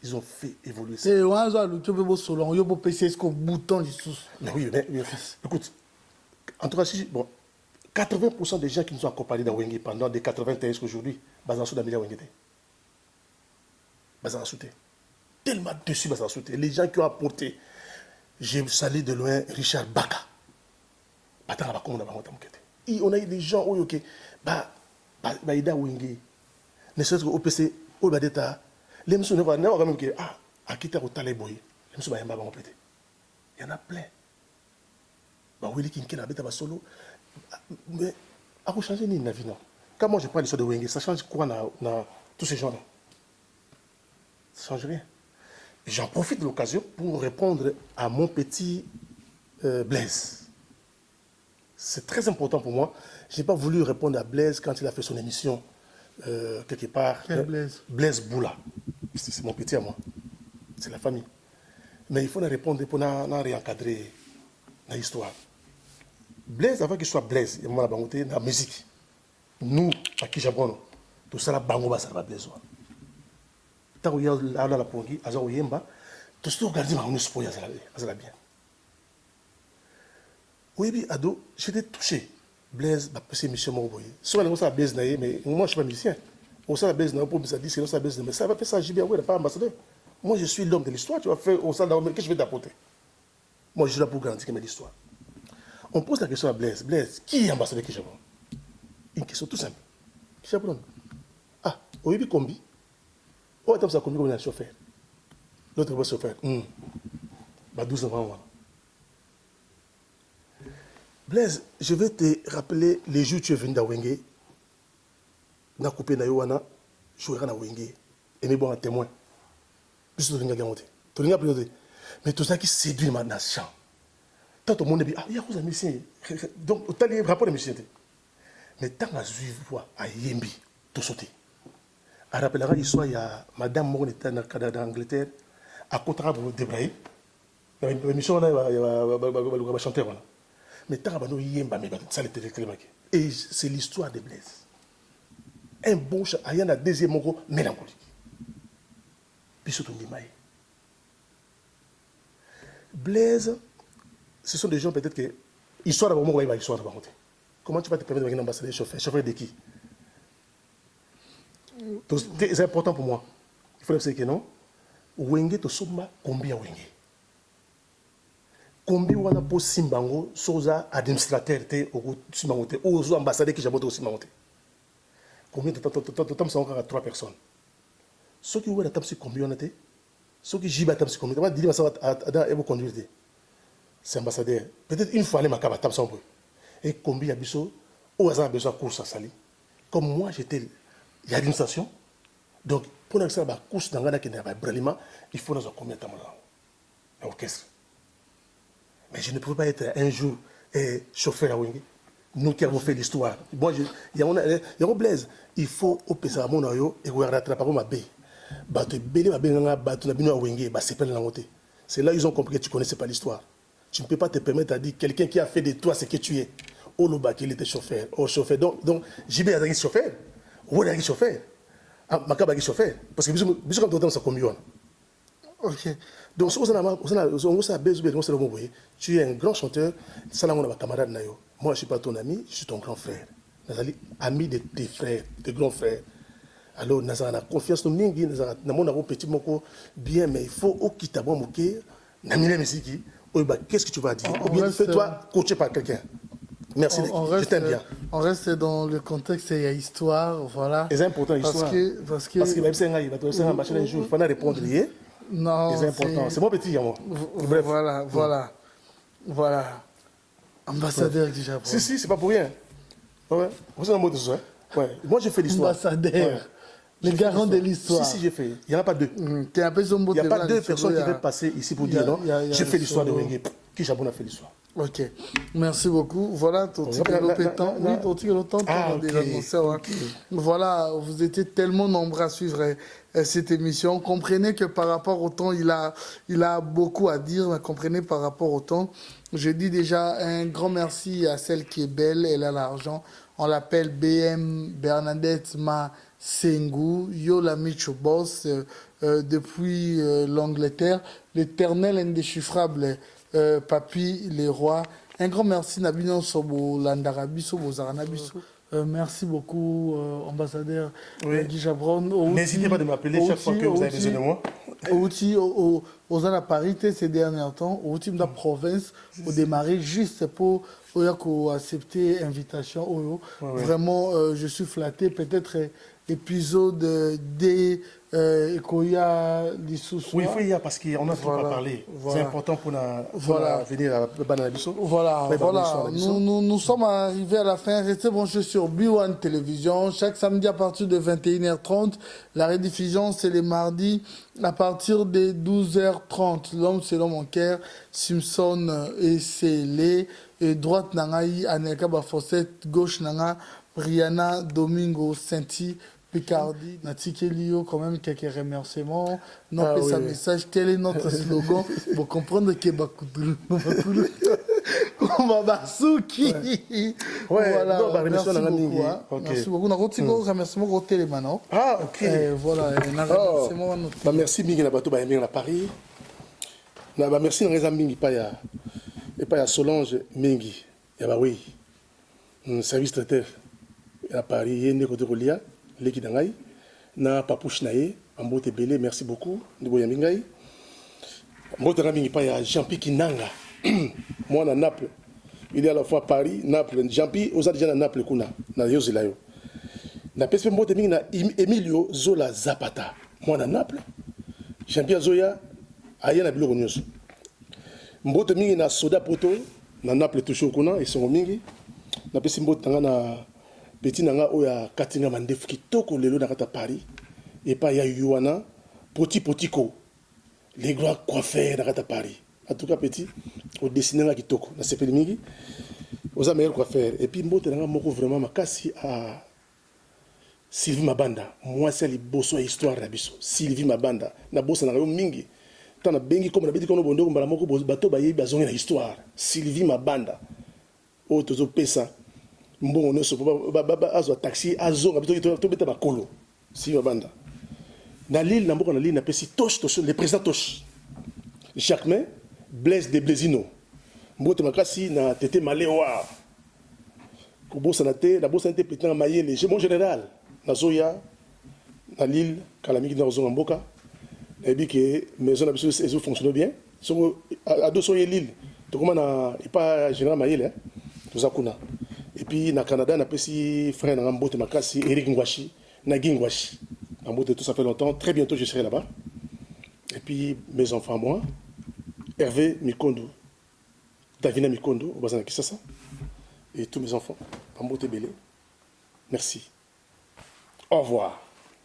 Speaker 1: Ils ont fait évoluer ça.
Speaker 4: Et on a tu peux solo, on peut passer ce bouton du sous.
Speaker 1: Mais oui, écoute, en tout cas, bon, 80% des gens qui nous ont accompagnés dans Wenge pendant des 81 jusqu'aujourd'hui, Bazansou d'Amélia Wenge. Bazansou. Tellement dessus Bazansou. Les gens qui ont apporté, j'ai salué de loin Richard Baka. On a eu des gens où ok, Baïda Wenge, ne serait-ce qu'au PC, au Badeta, les monsieur ne voient pas même que à qui t'as au Taléboy, les monsieur Bayamba vont péter. Il y en a plein. Oui, qui n'a pas solo. Mais à quoi changer ni la vie non? Quand moi je parle de Wenge, ça change quoi dans tous ces gens-là? Ça ne change rien. J'en profite de l'occasion pour répondre à mon petit Blaise. C'est très important pour moi. Je n'ai pas voulu répondre à Blaise quand il a fait son émission quelque part.
Speaker 4: Quel Blaise?
Speaker 1: Blaise Boula. C'est mon petit à moi. C'est la famille. Mais il faut répondre pour réencadrer l'histoire. Blaise, avant qu'il soit Blaise, il y a la musique. Nous, à Kijabon, tout ça, la bango, ça va Blaise. Tant qu'il y a la pongi, à Zaouyemba, tout ce que vous regardez, on est bien. Oui, ado, j'étais touché. Blaise, c'est Michel Mouboye. Soit on a Blaise, mais moi, je ne suis pas musicien. On a Blaise, pour me dire que c'est Blaise, mais ça va faire ça, JB, pas ambassadeur. Moi, je suis l'homme de l'histoire. Tu vas faire au salon, qu'est-ce que je vais t'apporter? Moi, je suis là pour garantir l'histoire. On pose la question à Blaise. Blaise, qui est ambassadeur Kijabon? Une question tout simple. Kijabon. Ah, au début, combi. Oh, attends, ça combi comme un chauffeur. L'autre va chauffeur. 12 ans. Blaise, je vais te rappeler les jours où tu es venu à Wenge. Na coupé na yowana, je vais à Wenge. Et mais bon, un témoin. Puis tu as gagné. Tu as gagné. Mais tout ça qui séduit ma nation. Tant tout le monde dit, ah, il y a des musiciens. Donc, tu as les rapports des musiciens. Mais tant que tu vois à Yembi, tout sauté. À rappeler l'histoire, il y a Madame Mourne dans le Canada d'Angleterre, à contrat pour débrayer. Dans l'émission, il y a un chanteur. Mais tant que tu Yemba, ça l'était réclamé. Et c'est l'histoire de Blaise. Un bon chat, il y a un deuxième mot mélancolique. Puis surtout, Blaise, ce sont des gens peut-être que histoire d'abord moi va histoire d'abord. Comment tu vas te permettre de devenir ambassadeur chauffeur de qui? C'est important pour moi. Il faut dire que non. Wenge to somba combien Wenge? Combien on a pour Simbango, soza administrateur te au Simbango te ou ambassadeur qui j'abote au Simbango te. Combien de temps ça encore à 3 personnes. Ceux qui ouvrent la table sur combien on a été? Ceux qui jibent la table sur combien? On va dire ça à et vous conduire. C'est ambassadeur. Peut-être une fois, les macabres table sans bruit. Et combien il y a besoin, au hasard besoin de course à Sali. Comme moi, j'étais, il y a une station. Donc, pour nous faire la course dans la qui n'est pas brûlement, il faut nous combien de temps là? L'orchestre. Mais je ne pouvais pas être un jour chauffeur à Wenge. Nous qui avons fait l'histoire. Moi, il y a un Blaise. Il faut au PSA mon ayo et vous rattraper ma baie. Bateau belé ma baie bateau na bino à Wenge, c'est pas la montée. C'est là ils ont compris que tu connaissais pas l'histoire. Tu ne peux pas te permettre à dire quelqu'un qui a fait de toi ce que tu es. Oh le bac il était chauffeur, oh chauffeur. Donc JB a été chauffeur. Ou a été chauffeur. Ah Makaba est chauffeur parce que biso comme toi ça combien. OK. Donc tu es un grand chanteur, ça là on a camarade nayo. Moi je suis pas ton ami, je suis ton grand frère. Nazali ami de tes frères, tes grands frères. Alors nous avons confiance nous ningi, nous avons petit moko bien mais il faut au kitabo moké na mine musique. Qu'est-ce que tu vas dire? Ou bien fais-toi coacher par quelqu'un. Merci, je t'aime bien.
Speaker 4: On reste dans le contexte, il y a histoire, voilà.
Speaker 1: C'est important, l'histoire. Parce que même si il va te faire un machin un jour, il faut répondre lié.
Speaker 4: Non,
Speaker 1: c'est important. C'est mon petit, moi.
Speaker 4: Bref. Voilà. Ambassadeur du Japon.
Speaker 1: Si, c'est pas pour rien. Ouais. Vous avez un mot de ça. Ouais. Moi, j'ai fait l'histoire.
Speaker 4: Ambassadeur. Ouais. Les garants de l'histoire.
Speaker 1: Si, j'ai fait. Il n'y en a pas deux. Il n'y a pas deux personnes qui veulent passer ici pour dire non. J'ai fait l'histoire de Wenge. Qui Japon a fait l'histoire?
Speaker 4: Ok, merci beaucoup. Voilà, ton ticket pétant. Oui, ton ticket
Speaker 1: Ah, ok.
Speaker 4: Voilà, vous étiez tellement nombreux à suivre cette émission. Comprenez que par rapport au temps, il a beaucoup à dire, mais comprenez par rapport au temps. Je dis déjà un grand merci à celle qui est belle, elle a l'argent. On l'appelle BM Bernadette Ma Sengu, Yola Micho Boss, depuis l'Angleterre, l'éternel indéchiffrable. Papi Leroy. Un grand merci Nabino Sobo Landarabiso Bozaranabiso. Merci beaucoup, ambassadeur
Speaker 1: Oui.
Speaker 4: Guy Jabron.
Speaker 1: N'hésitez pas de m'appeler chaque fois que vous avez besoin de moi.
Speaker 4: Outil aux à Paris ces derniers temps, au team de la province, au démarrer juste pour accepter l'invitation. Vraiment, je suis flatté. Peut-être épisode des Ekoya Lissoussou.
Speaker 1: Oui, il faut y aller parce qu'on a trop à parler. C'est important pour venir à Bananabiso.
Speaker 4: Voilà. Nous sommes arrivés à la fin. Restez branchés sur B1 Télévision. Chaque samedi à partir de 21h30. La rediffusion, c'est les mardis à partir de 12h30. L'homme, c'est l'homme en cœur. Simpson et Célé. Et droite, Nangaï, Anelka Bafossette. Gauche, Nanga, Rihanna, Domingo, Senti. Picardie, Natikelio, quand même quelques remerciements. Sa message, quel est notre slogan pour comprendre que on va Basuki.
Speaker 1: Voilà,
Speaker 4: merci beaucoup. Merci beaucoup. On a un remerciement au téléman.
Speaker 1: Ah, ok.
Speaker 4: Voilà,
Speaker 1: merci Mingi Nabato, à Paris. Merci à Mingi, pas à Solange Mingi. Oui, service traiteur à Paris, il y a une côté Rolia. Leki dangai na papouche nae ambote belé merci beaucoup ndibo ya mingai mbote na mingi pa ya Jean-Pierre Kinanga moi na Naples il est à la fois Paris Naples Jean-Pierre aux déjà na Naples kuna na yozela yo na pese mbote mingi na Emilio Zola Zapata moi na Naples Jean-Pierre Zoya aya na biloko nyonso mbote mingi na Soda Poto na Naples toujours kuna isongo mingi na pese mbote tanga na petit nanga oya katinga mandefu kitoko lelo na kata Paris et pas ya yuana potiko les grands coiffeurs na kata Paris en tout cas petit au dessiner na kitoko na sepeli mingi aux meilleurs coiffeurs et puis mbote nanga moko vraiment makasi à Sylvie Mabanda moi c'est les bosso histoire na biso Sylvie Mabanda na bossa na yo mingi tana bengi comme na beti kono bondo mbala moko bato baye bazongi na histoire Sylvie Mabanda o tozo pesa bon on se azo taxi azo to beta bakolo si Mabanda na l'île na mboka na l'île na pesi Toche le président Toche Jacquemin Blaise de Blésino mbote makasi na tete Malewa ko bossa na te président Mayele mon général na zoya na l'île kalamiki na zo mboka et bien que maison na biso ezo fonctionne bien so a do so l'île to comment na pas général Mayele to zakuna. Et puis, na Canada, on a pris frère Nambote Makasi, Eric Ngwashi, Nagui Ngwashi. Nambote, tout ça fait longtemps. Très bientôt, je serai là-bas. Et puis, mes enfants, moi, Hervé Mikondo, Davina Mikondo, Obazana Kisasa, et tous mes enfants, Nambote Bélé. Merci. Au revoir.